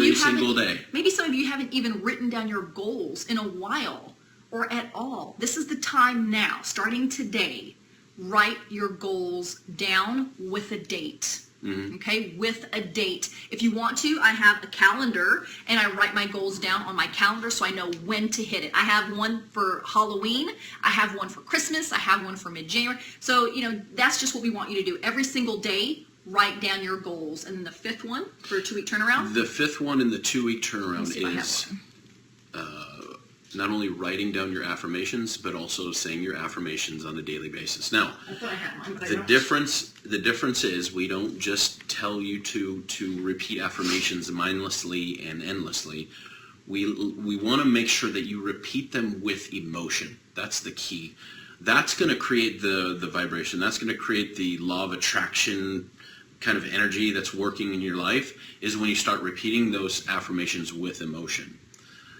of you haven't even written down your goals in a while or at all. This is the time now, starting today. Write your goals down with a date. Mm-hmm. Okay, with a date. If you want to, I have a calendar, and I write my goals down on my calendar so I know when to hit it. I have one for Halloween, I have one for Christmas, I have one for mid-January. So, that's just what we want you to do. Every single day, write down your goals. And then the 5th one for a 2-week turnaround? The 5th one in the 2-week turnaround is not only writing down your affirmations, but also saying your affirmations on a daily basis. Now, I thought I had one, the difference is we don't just tell you to repeat affirmations mindlessly and endlessly. We want to make sure that you repeat them with emotion. That's the key. That's going to create the vibration. That's going to create the law of attraction kind of energy that's working in your life is when you start repeating those affirmations with emotion.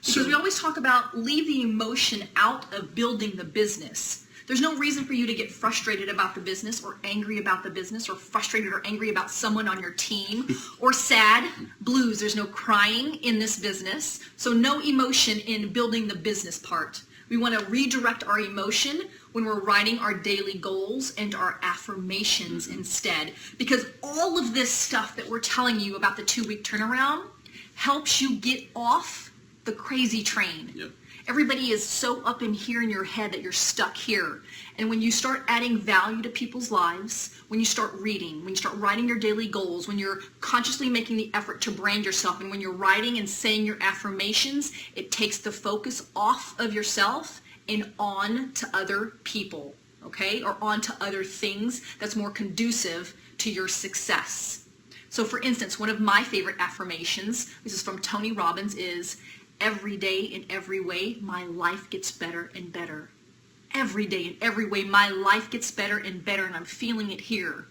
Because we always talk about leave the emotion out of building the business. There's no reason for you to get frustrated about the business or angry about the business or frustrated or angry about someone on your team or sad, blues. There's no crying in this business. So no emotion in building the business part. We want to redirect our emotion when we're writing our daily goals and our affirmations instead. Because all of this stuff that we're telling you about the 2-week turnaround helps you get off the crazy train. Yep. Everybody is so up in here in your head that you're stuck here. And when you start adding value to people's lives, when you start reading, when you start writing your daily goals, when you're consciously making the effort to brand yourself, and when you're writing and saying your affirmations, it takes the focus off of yourself and on to other people, okay? Or on to other things that's more conducive to your success. So for instance, one of my favorite affirmations, this is from Tony Robbins, is every day in every way, my life gets better and better. Every day in every way, my life gets better and better, and I'm feeling it here.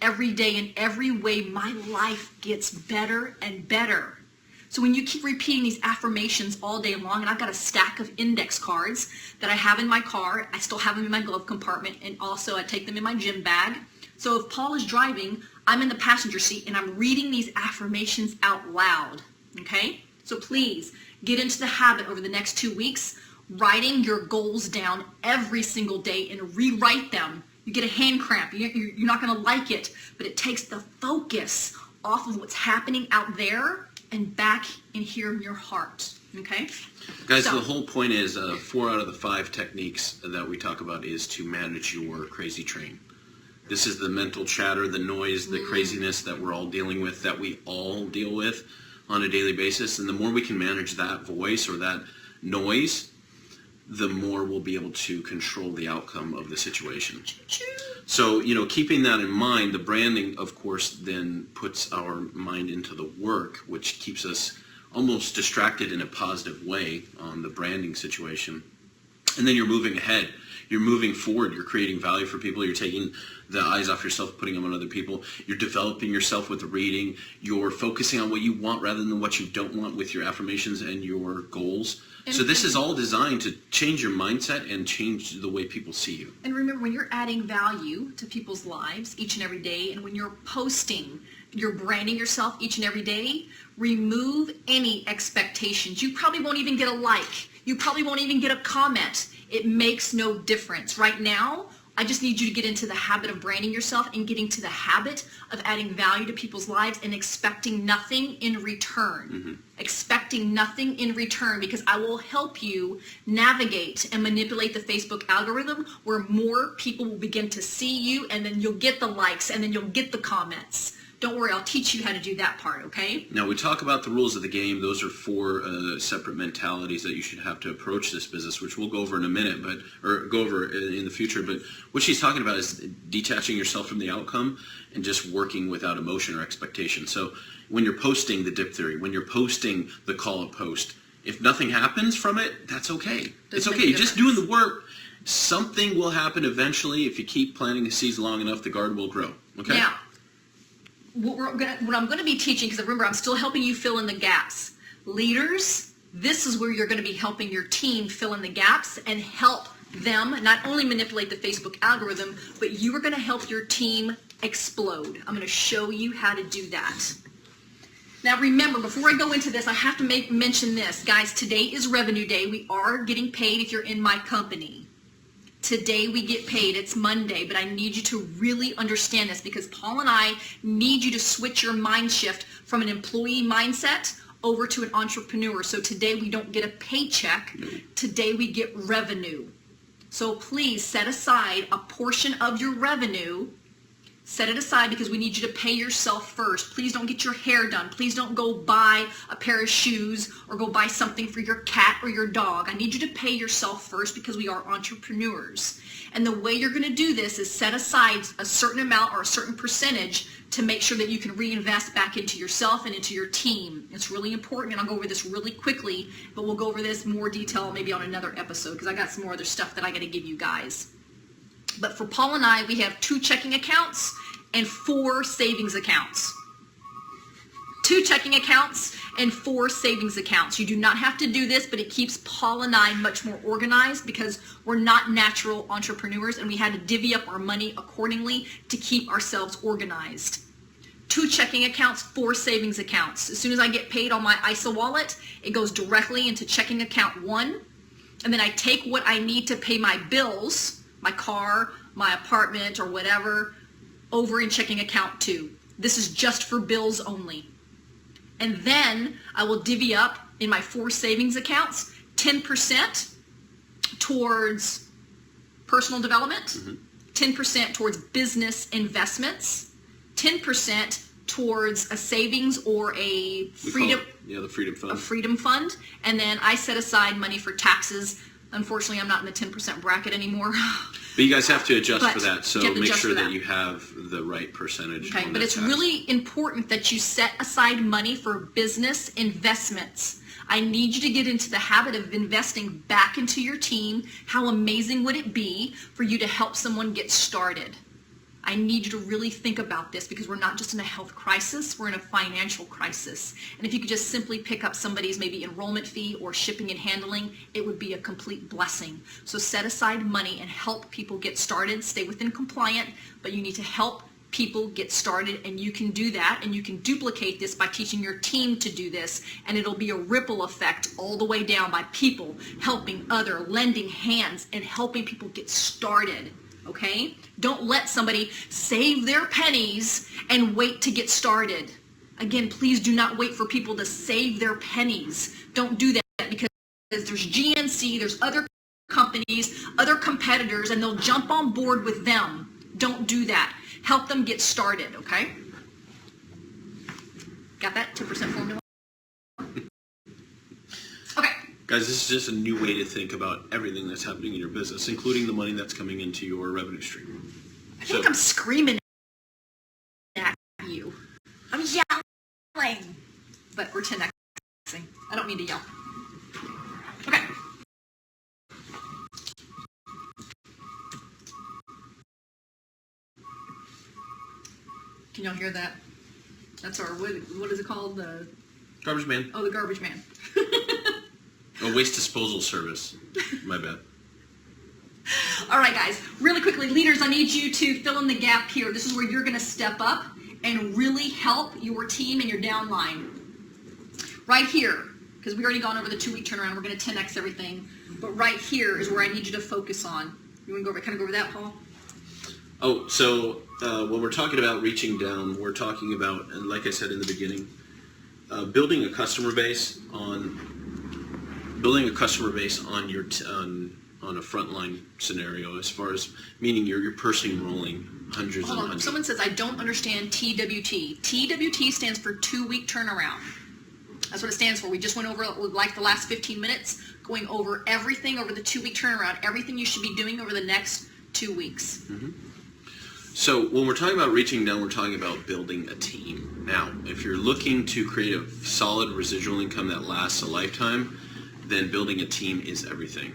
Every day in every way, my life gets better and better. So when you keep repeating these affirmations all day long, and I've got a stack of index cards that I have in my car, I still have them in my glove compartment, and also I take them in my gym bag. So if Paul is driving, I'm in the passenger seat, and I'm reading these affirmations out loud, okay? So please, get into the habit over the next 2 weeks, writing your goals down every single day and rewrite them. You get a hand cramp. You're not going to like it, but it takes the focus off of what's happening out there and back in here in your heart. Okay? Guys, the whole point is 4 out of the 5 techniques that we talk about is to manage your crazy train. This is the mental chatter, the noise, the craziness that we're all dealing with, that we all deal with on a daily basis. And the more we can manage that voice or that noise, the more we'll be able to control the outcome of the situation. So, keeping that in mind, the branding, of course, then puts our mind into the work, which keeps us almost distracted in a positive way on the branding situation. And then you're moving ahead. You're moving forward. You're creating value for people. You're taking the eyes off yourself, putting them on other people. You're developing yourself with the reading. You're focusing on what you want rather than what you don't want with your affirmations and your goals. So this is all designed to change your mindset and change the way people see you. And remember, when you're adding value to people's lives each and every day, and when you're posting, you're branding yourself each and every day, remove any expectations. You probably won't even get a like. You probably won't even get a comment. It makes no difference. Right now, I just need you to get into the habit of branding yourself and getting to the habit of adding value to people's lives and expecting nothing in return. Mm-hmm. Expecting nothing in return, because I will help you navigate and manipulate the Facebook algorithm where more people will begin to see you, and then you'll get the likes and then you'll get the comments. Don't worry, I'll teach you how to do that part, okay? Now, we talk about the rules of the game. Those are 4 separate mentalities that you should have to approach this business, which we'll go over in a minute, or go over in the future. But what she's talking about is detaching yourself from the outcome and just working without emotion or expectation. So when you're posting the dip theory, when you're posting the call-up post, if nothing happens from it, that's okay. It's okay. You're just doing the work. Something will happen eventually. If you keep planting the seeds long enough, the garden will grow, okay? Now, what I'm going to be teaching, because remember, I'm still helping you fill in the gaps. Leaders, this is where you're going to be helping your team fill in the gaps and help them not only manipulate the Facebook algorithm, but you are going to help your team explode. I'm going to show you how to do that. Now remember, before I go into this, I have to mention this. Guys, today is revenue day. We are getting paid if you're in my company. Today we get paid. It's Monday, but I need you to really understand this, because Paul and I need you to switch your mind shift from an employee mindset over to an entrepreneur. So today we don't get a paycheck. Today we get revenue. So please set aside a portion of your revenue. Set it aside, because we need you to pay yourself first. Please don't get your hair done. Please don't go buy a pair of shoes or go buy something for your cat or your dog. I need you to pay yourself first, because we are entrepreneurs. And the way you're going to do this is set aside a certain amount or a certain percentage to make sure that you can reinvest back into yourself and into your team. It's really important, and I'll go over this really quickly, but we'll go over this in more detail maybe on another episode, because I got some more other stuff that I got to give you guys. But for Paul and I, we have 2 checking accounts and 4 savings accounts. 2 checking accounts and 4 savings accounts. You do not have to do this, but it keeps Paul and I much more organized because we're not natural entrepreneurs and we had to divvy up our money accordingly to keep ourselves organized. 2 checking accounts, 4 savings accounts. As soon as I get paid on my ISA wallet, it goes directly into checking account 1. And then I take what I need to pay my bills, my car, my apartment, or whatever, over in checking account 2. This is just for bills only. And then I will divvy up in my 4 savings accounts 10% towards personal development, 10% towards business investments, 10% towards a savings or a freedom, the freedom fund. a freedom fund, and then I set aside money for taxes. Unfortunately, I'm not in the 10% bracket anymore. But you guys have to adjust But for that, so you have to make adjust sure for that that. you have the right percentage. Okay, on but that it's tax. really important that you set aside money for business investments. I need you to get into the habit of investing back into your team. How amazing would it be for you to help someone get started? I need you to really think about this because we're not just in a health crisis, we're in a financial crisis. And if you could just simply pick up somebody's maybe enrollment fee or shipping and handling, it would be a complete blessing. So set aside money and help people get started. Stay within compliant, but you need to help people get started, and you can do that, and you can duplicate this by teaching your team to do this, and it'll be a ripple effect all the way down by people helping other, lending hands, and helping people get started. Okay? Don't let somebody save their pennies and wait to get started. Again, please do not wait for people to save their pennies. Don't do that because there's GNC, there's other companies, other competitors, and they'll jump on board with them. Don't do that. Help them get started, okay? Got that 10% formula? Okay. Guys, this is just a new way to think about everything that's happening in your business, including the money that's coming into your revenue stream. I feel like I'm screaming at you. I'm yelling. But we're 10xing. I don't mean to yell. Okay. Can y'all hear that? That's our, what is it called? The Garbage man. the garbage man. A waste disposal service. My bad. All right, guys, really quickly, leaders, I need you to fill in the gap here. This is where you're going to step up and really help your team and your downline. Right here, because we already gone over the 2-week turnaround, we're going to 10x everything. But right here is where I need you to focus on. You want to kind of go over that, Paul? Oh, so when we're talking about reaching down, we're talking about, and like I said in the beginning, building a customer base on your on a frontline scenario, as far as meaning you're personally enrolling hundreds Hold and on. hundreds. Someone says, I don't understand TWT. TWT stands for 2-week turnaround. That's what it stands for. We just went over, like the last 15 minutes, going over everything over the 2-week turnaround, everything you should be doing over the next 2 weeks. Mm-hmm. So when we're talking about reaching down, we're talking about building a team. Now, if you're looking to create a solid residual income that lasts a lifetime, then building a team is everything.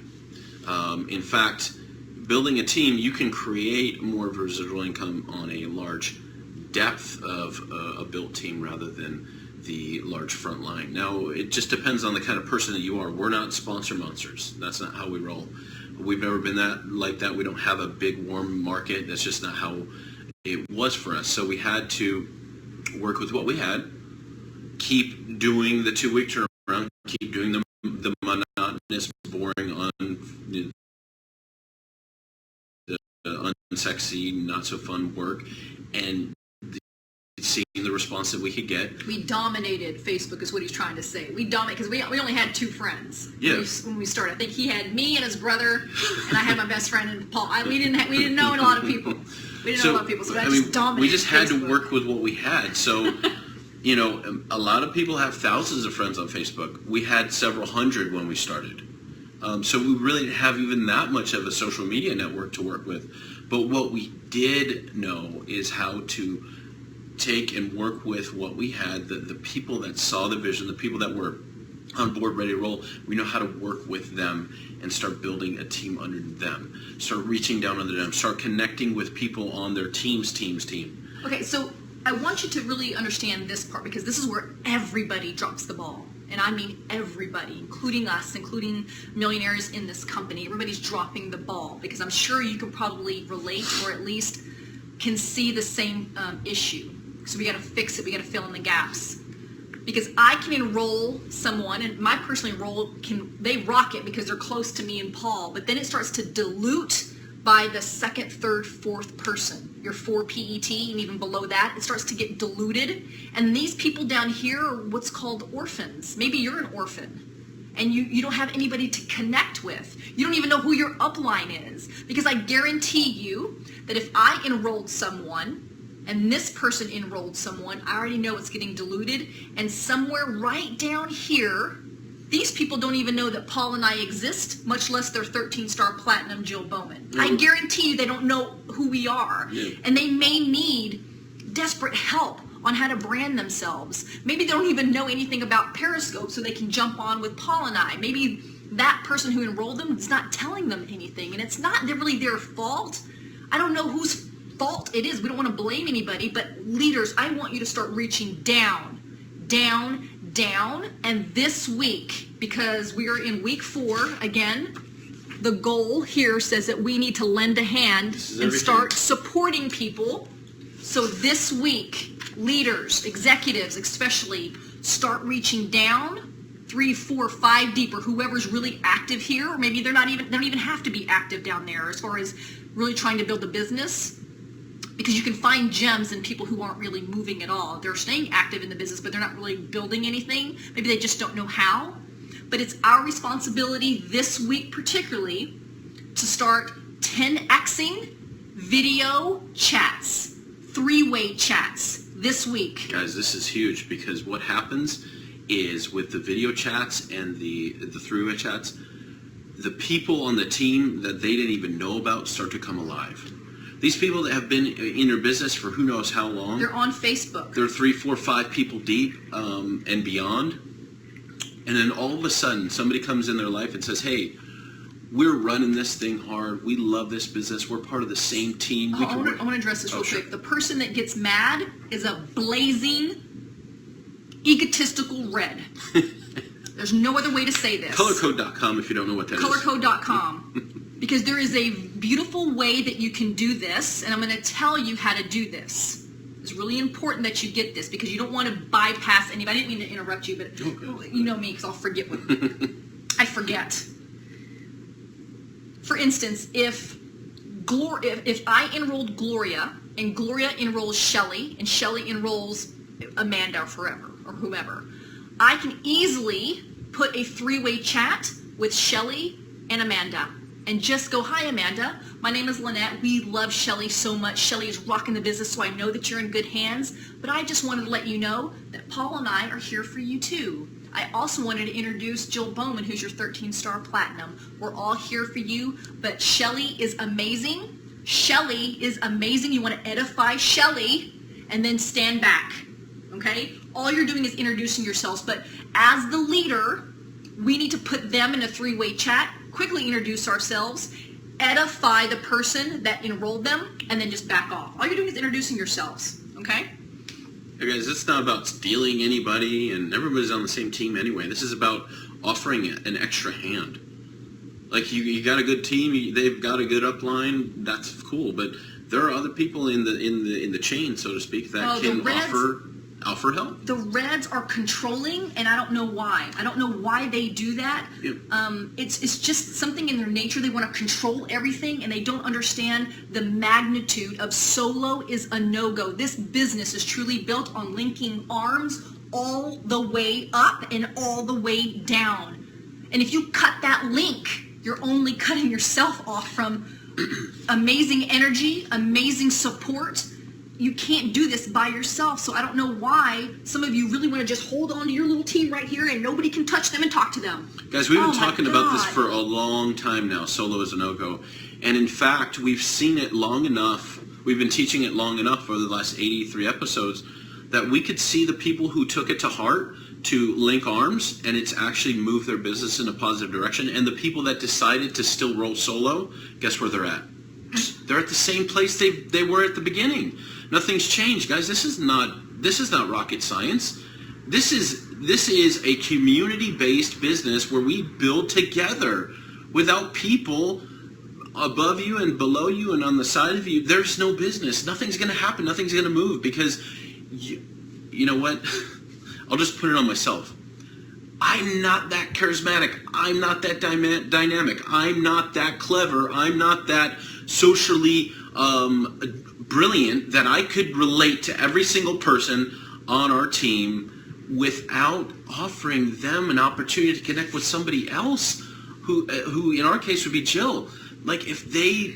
In fact, building a team, you can create more residual income on a large depth of a built team rather than the large front line. Now, it just depends on the kind of person that you are. We're not sponsor monsters. That's not how we roll. We've never been like that. We don't have a big warm market. That's just not how it was for us. So we had to work with what we had, keep doing the 2-week turnaround, keep doing the monotonous, boring, unsexy, not so fun work, and seeing the response that we could get. We dominated Facebook is what he's trying to say. We dominated because we only had 2 friends when we started. I think he had me and his brother, and I had my best friend and Paul. We didn't know a lot of people. We didn't know a lot of people, so I just dominated. We just had Facebook. to work with what we had. So, you know, a lot of people have thousands of friends on Facebook. We had several hundred when we started. So we really didn't have even that much of a social media network to work with. But what we did know is how to take and work with what we had, the people that saw the vision, the people that were on board, ready to roll. We know how to work with them and start building a team under them. Start reaching down under them. Start connecting with people on their team. Okay, so I want you to really understand this part, because this is where everybody drops the ball. And I mean everybody, including us, including millionaires in this company. Everybody's dropping the ball, because I'm sure you can probably relate, or at least can see the same issue. So we got to fix it. We got to fill in the gaps. Because I can enroll someone, and my personal enroll they rock it because they're close to me and Paul, but then it starts to dilute by the second, third, fourth person. Your 4 PET, and even below that, it starts to get diluted. And these people down here are what's called orphans. Maybe you're an orphan, and you don't have anybody to connect with. You don't even know who your upline is. Because I guarantee you that if I enrolled someone, and this person enrolled someone, I already know it's getting diluted. And somewhere right down here, these people don't even know that Paul and I exist, much less their 13-star platinum Jill Bowman. I guarantee you they don't know who we are. Yeah. And they may need desperate help on how to brand themselves. Maybe they don't even know anything about Periscope, so they can jump on with Paul and I. Maybe that person who enrolled them is not telling them anything, and it's not really their fault. I don't know whose fault it is. We don't want to blame anybody, but leaders, I want you to start reaching down, down, down. And this week, because we are in week 4 again, the goal here says that we need to lend a hand and start supporting people. So this week, leaders, executives especially, start reaching down 3, 4, 5 deep, or whoever's really active here, or maybe they don't even have to be active down there as far as really trying to build a business. Because you can find gems in people who aren't really moving at all. They're staying active in the business, but they're not really building anything. Maybe they just don't know how. But it's our responsibility this week particularly to start 10xing video chats, 3-way chats this week. Guys, this is huge, because what happens is with the video chats and the 3-way chats, the people on the team that they didn't even know about start to come alive. These people that have been in your business for who knows how long. They're on Facebook. They're 3, 4, 5 people deep and beyond. And then all of a sudden, somebody comes in their life and says, hey, we're running this thing hard. We love this business. We're part of the same team. I want to address this real quick. The person that gets mad is a blazing, egotistical red. There's no other way to say this. Colorcode.com if you don't know what that is. Colorcode.com. Because there is a beautiful way that you can do this, and I'm going to tell you how to do this. It's really important that you get this, because you don't want to bypass anybody. I didn't mean to interrupt you, but you know me, because I'll forget what I forget. For instance, if I enrolled Gloria, and Gloria enrolls Shelly, and Shelly enrolls Amanda forever, or whomever, I can easily put a 3-way chat with Shelly and Amanda. And just go, hi, Amanda. My name is Lynette. We love Shelly so much. Shelly is rocking the business, so I know that you're in good hands. But I just wanted to let you know that Paul and I are here for you, too. I also wanted to introduce Jill Bowman, who's your 13-star platinum. We're all here for you, but Shelly is amazing. Shelly is amazing. You want to edify Shelly, and then stand back, okay? All you're doing is introducing yourselves. But as the leader, we need to put them in a 3-way chat, quickly introduce ourselves, edify the person that enrolled them, and then just back off. All you're doing is introducing yourselves, okay? Hey guys, it's not about stealing anybody, and everybody's on the same team anyway. This is about offering an extra hand. Like, you got a good team, they've got a good upline, that's cool, but there are other people in the chain, so to speak, that can offer help. The Reds are controlling, and I don't know why. I don't know why they do that. Yeah. It's just something in their nature. They want to control everything, and they don't understand the magnitude of solo is a no-go. This business is truly built on linking arms all the way up and all the way down. And if you cut that link, you're only cutting yourself off from amazing energy, amazing support. You can't do this by yourself, so I don't know why some of you really want to just hold on to your little team right here and nobody can touch them and talk to them. Guys, we've been talking about this for a long time now, solo is a no-go. And in fact, we've seen it long enough, we've been teaching it long enough over the last 83 episodes, that we could see the people who took it to heart to link arms, and it's actually moved their business in a positive direction. And the people that decided to still roll solo, guess where they're at? They're at the same place they were at the beginning. Nothing's changed, guys. This is not rocket science. This is a community-based business where we build together. Without people above you and below you and on the side of you, there's no business. Nothing's going to happen. Nothing's going to move because, you know what? I'll just put it on myself. I'm not that charismatic. I'm not that dynamic. I'm not that clever. I'm not that socially brilliant that I could relate to every single person on our team without offering them an opportunity to connect with somebody else who in our case would be Jill. Like if they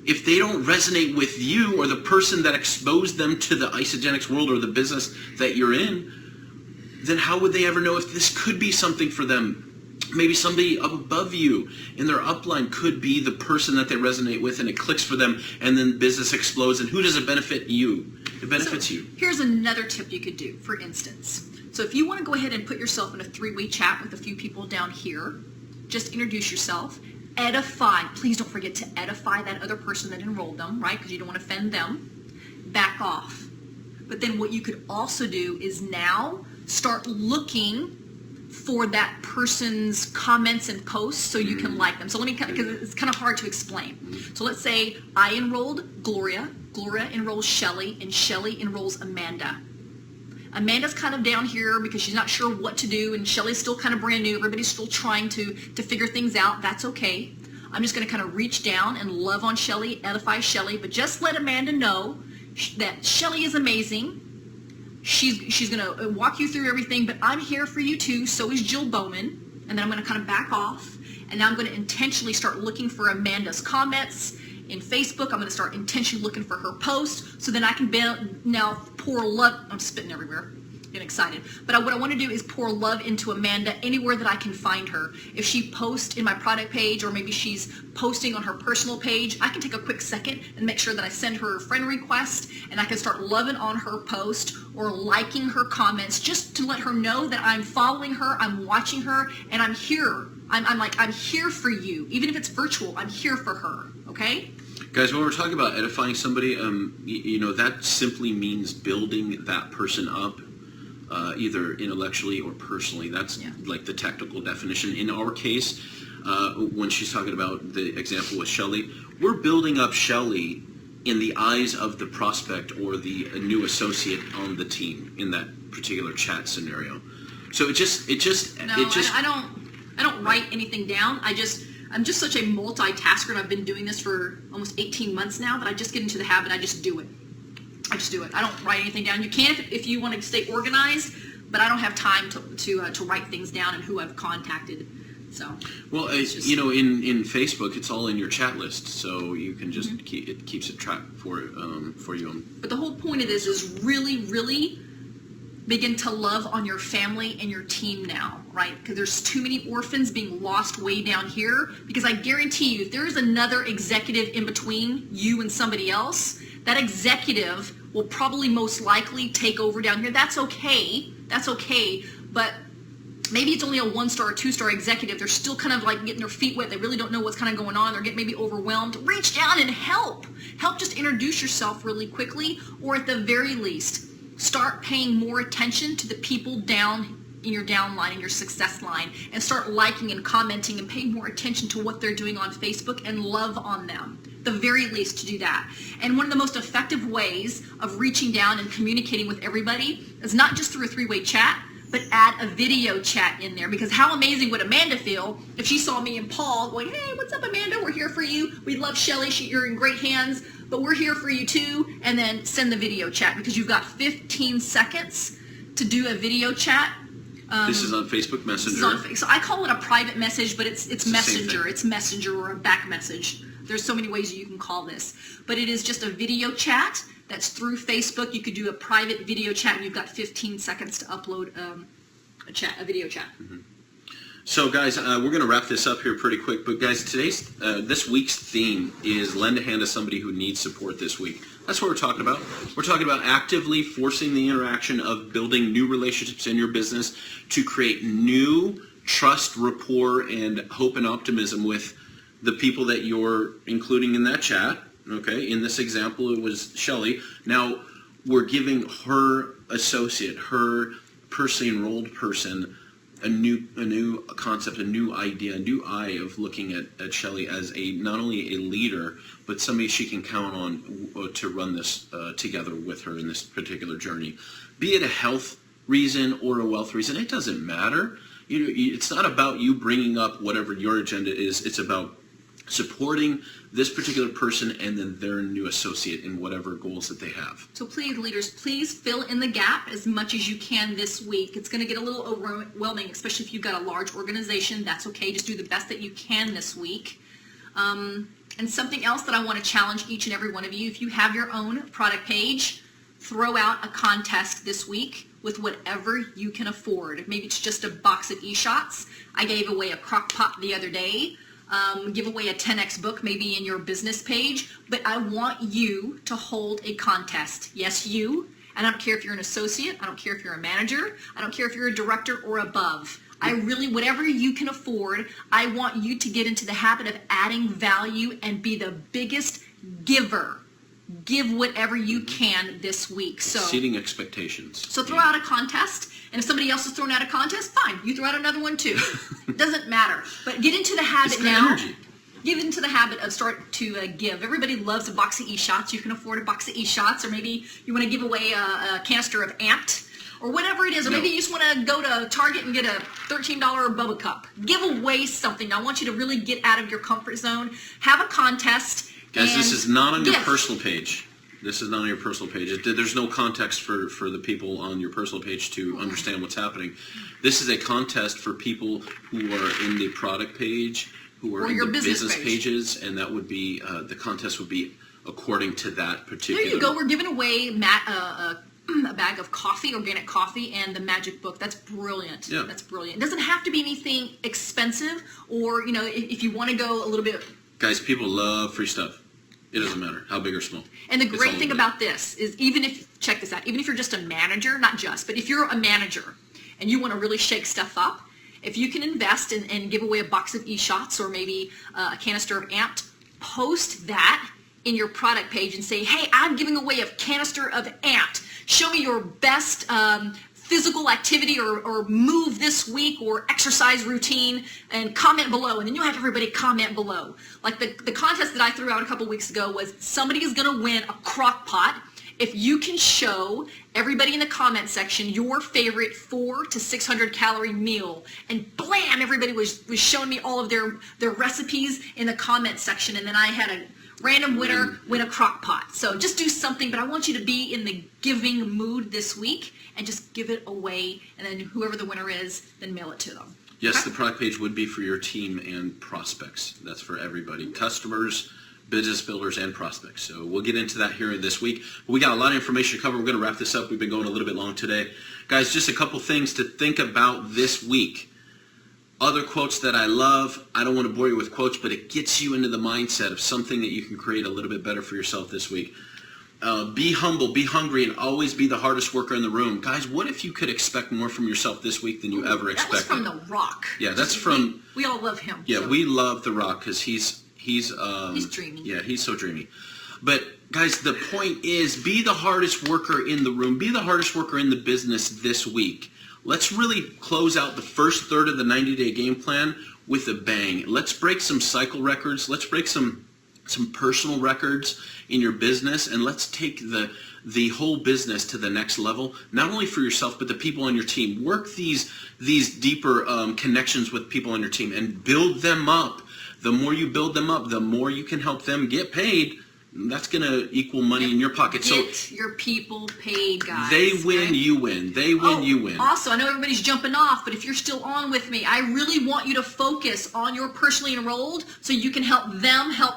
don't resonate with you or the person that exposed them to the Isagenix world or the business that you're in, then how would they ever know if this could be something for them? Maybe somebody up above you in their upline could be the person that they resonate with and it clicks for them and then business explodes. And who does it benefit? You. It benefits you. Here's another tip you could do, for instance. So if you want to go ahead and put yourself in a 3-way chat with a few people down here, just introduce yourself, edify. Please don't forget to edify that other person that enrolled them, right? Because you don't want to offend them. Back off. But then what you could also do is now start looking for that person's comments and posts so you can like them. So let me, because it's kind of hard to explain. So let's say I enrolled Gloria, Gloria enrolls Shelly, and Shelly enrolls Amanda. Amanda's kind of down here because she's not sure what to do, and Shelly's still kind of brand new. Everybody's still trying to figure things out. That's okay. I'm just going to kind of reach down and love on Shelly, edify Shelly, but just let Amanda know that Shelly is amazing. She's going to walk you through everything, but I'm here for you too. So is Jill Bowman. And then I'm going to kind of back off. And now I'm going to intentionally start looking for Amanda's comments in Facebook. I'm going to start intentionally looking for her post so then I can now pour love. I'm spitting everywhere. Getting excited. But what I want to do is pour love into Amanda anywhere that I can find her. If she posts in my product page or maybe she's posting on her personal page, I can take a quick second and make sure that I send her a friend request and I can start loving on her post or liking her comments just to let her know that I'm following her, I'm watching her, and I'm here. I'm here for you. Even if it's virtual, I'm here for her. Okay? Guys, when we're talking about edifying somebody, that simply means building that person up. Either intellectually or personally. That's like the technical definition. In our case, when she's talking about the example with Shelly, we're building up Shelly in the eyes of the prospect or the new associate on the team in that particular chat scenario. So I don't write anything down. I'm just such a multitasker, and I've been doing this for almost 18 months now that I just get into the habit. I just do it. I don't write anything down. You can if you want to stay organized, but I don't have time to write things down and who I've contacted. So well, in Facebook, it's all in your chat list, so you can just it keeps it track for you. But the whole point of this is really, really begin to love on your family and your team now, right? Because there's too many orphans being lost way down here. Because I guarantee you, if there is another executive in between you and somebody else, that executive will probably most likely take over down here. That's okay. But maybe it's only a 1-star or 2-star executive. They're still kind of like getting their feet wet. They really don't know what's kind of going on. They're getting maybe overwhelmed. Reach down and help. Just introduce yourself really quickly, or at the very least, start paying more attention to the people down in your downline, in your success line, and start liking and commenting and paying more attention to what they're doing on Facebook and love on them. The very least to do that. And one of the most effective ways of reaching down and communicating with everybody is not just through a 3-way chat, but add a video chat in there. Because how amazing would Amanda feel if she saw me and Paul going, hey, what's up, Amanda? We're here for you. We love Shelly. You're in great hands, but we're here for you too. And then send the video chat because you've got 15 seconds to do a video chat. This is on Facebook Messenger. So I call it a private message, but it's Messenger. It's Messenger or a back message. There's so many ways you can call this. But it is just a video chat that's through Facebook. You could do a private video chat, and you've got 15 seconds to upload a video chat. Mm-hmm. So, guys, we're going to wrap this up here pretty quick. But, guys, this week's theme is lend a hand to somebody who needs support this week. That's what we're talking about. We're talking about actively forcing the interaction of building new relationships in your business to create new trust, rapport, and hope and optimism with the people that you're including in that chat. Okay, in this example, it was Shelly. Now, we're giving her associate, her personally enrolled person, a new concept, a new idea, a new eye of looking at Shelly as not only a leader, but somebody she can count on to run this together with her in this particular journey. Be it a health reason or a wealth reason, it doesn't matter. It's not about you bringing up whatever your agenda is. It's about supporting this particular person and then their new associate in whatever goals that they have. So please, leaders, please fill in the gap as much as you can this week. It's going to get a little overwhelming, especially if you've got a large organization. That's okay. Just do the best that you can this week. And something else that I want to challenge each and every one of you, if you have your own product page, throw out a contest this week with whatever you can afford. Maybe it's just a box of e-shots. I gave away a crock pot the other day. Give away a 10X book maybe in your business page, but I want you to hold a contest. Yes, you. And I don't care if you're an associate. I don't care if you're a manager. I don't care if you're a director or above. I really, whatever you can afford, I want you to get into the habit of adding value and be the biggest giver. Give whatever you can this week. So Exceeding expectations. So throw out a contest, and if somebody else is throwing out a contest, fine. You throw out another one too. It doesn't matter. But get into the habit It's good now. energy. Get into the habit of start to give. Everybody loves a box of e-shots. You can afford a box of e-shots, or maybe you want to give away a canister of Amped, or whatever it is, or maybe you just want to go to Target and get a $13 Bubba Cup. Give away something. I want you to really get out of your comfort zone. Have a contest. Guys, this is not on your give. personal page. This is not on your personal page. There's no context for the people on your personal page to understand what's happening. This is a contest for people who are in the product page, who are Or in your the business business page. pages, and that would be, the contest would be according to that particular. There you go. We're giving away a bag of coffee, organic coffee, and the magic book. That's brilliant. Yeah. That's brilliant. It doesn't have to be anything expensive, or if you want to go a little bit. Guys, people love free stuff. It doesn't matter how big or small. And the It's great all thing good. about this is check this out, even if you're just a manager, not just, but if you're a manager and you want to really shake stuff up, if you can invest and give away a box of e-shots or maybe a canister of Amped, post that in your product page and say, hey, I'm giving away a canister of Amped. Show me your best physical activity or move this week or exercise routine, and comment below. And then you have everybody comment below. Like the contest that I threw out a couple weeks ago was somebody is going to win a crock pot if you can show everybody in the comment section your favorite 400 to 600 calorie meal. And blam, everybody was showing me all of their recipes in the comment section. And then I had a random winner win a crock pot. So just do something, but I want you to be in the giving mood this week and just give it away, and then whoever the winner is, then mail it to them. Yes, Okay? the product page would be for your team and prospects. That's for everybody. Customers, business builders, and prospects. So we'll get into that here this week. We got a lot of information to cover. We're going to wrap this up. We've been going a little bit long today. Guys, just a couple things to think about this week. Other quotes that I love. I don't want to bore you with quotes, but it gets you into the mindset of something that you can create a little bit better for yourself this week. Be humble, be hungry, and always be the hardest worker in the room. Guys, what if you could expect more from yourself this week than you ever expected? That was from The Rock. Yeah, that's from... We all love him. Yeah, so. we love The Rock because he's dreamy. Yeah, he's so dreamy. But guys, the point is, be the hardest worker in the room. Be the hardest worker in the business this week. Let's really close out the first third of the 90-day game plan with a bang. Let's break some cycle records. Let's break some personal records in your business, and let's take the whole business to the next level, not only for yourself, but the people on your team. Work these deeper connections with people on your team and build them up. The more you build them up, the more you can help them get paid. That's going to equal money in your pocket. Get your people paid, guys. They win, okay? you win. They win, you win. Also, I know everybody's jumping off, but if you're still on with me, I really want you to focus on your personally enrolled so you can help them help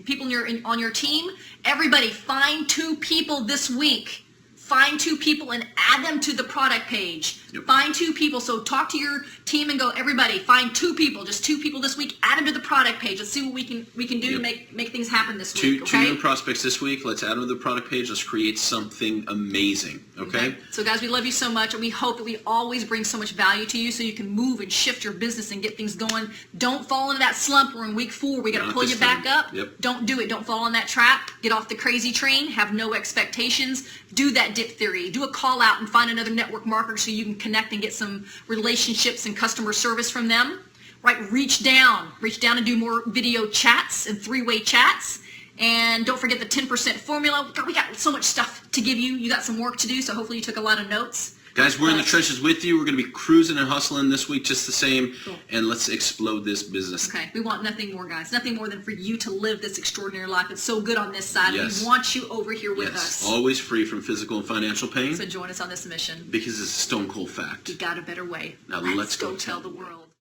people on your team. Everybody, find 2 people this week. find 2 people and add them to the product page. Yep. Find 2 people. So talk to your team and go, everybody, find 2 people, just 2 people this week, add them to the product page. Let's see what we can do to make things happen this week, Two okay? new prospects this week. Let's add them to the product page. Let's create something amazing, okay? So guys, we love you so much, and we hope that we always bring so much value to you so you can move and shift your business and get things going. Don't fall into that slump. We're in week 4. We got to Not pull this you back time. up. Yep. Don't do it. Don't fall in that trap. Get off the crazy train. Have no expectations. Do that dip theory. Do a call out and find another network marketer so you can connect and get some relationships and customer service from them. Right? Reach down and do more video chats and 3-way chats. And don't forget the 10% formula. God, we got so much stuff to give you. You got some work to do, so hopefully you took a lot of notes. Guys, we're in the trenches with you. We're going to be cruising and hustling this week just the same. Cool. And let's explode this business. Okay, we want nothing more, guys. Nothing more than for you to live this extraordinary life. It's so good on this side. Yes. We want you over here with Yes, us. always free from physical and financial pain So join us on this mission. because it's a stone cold fact. We got a better way. Now let's go tell the world.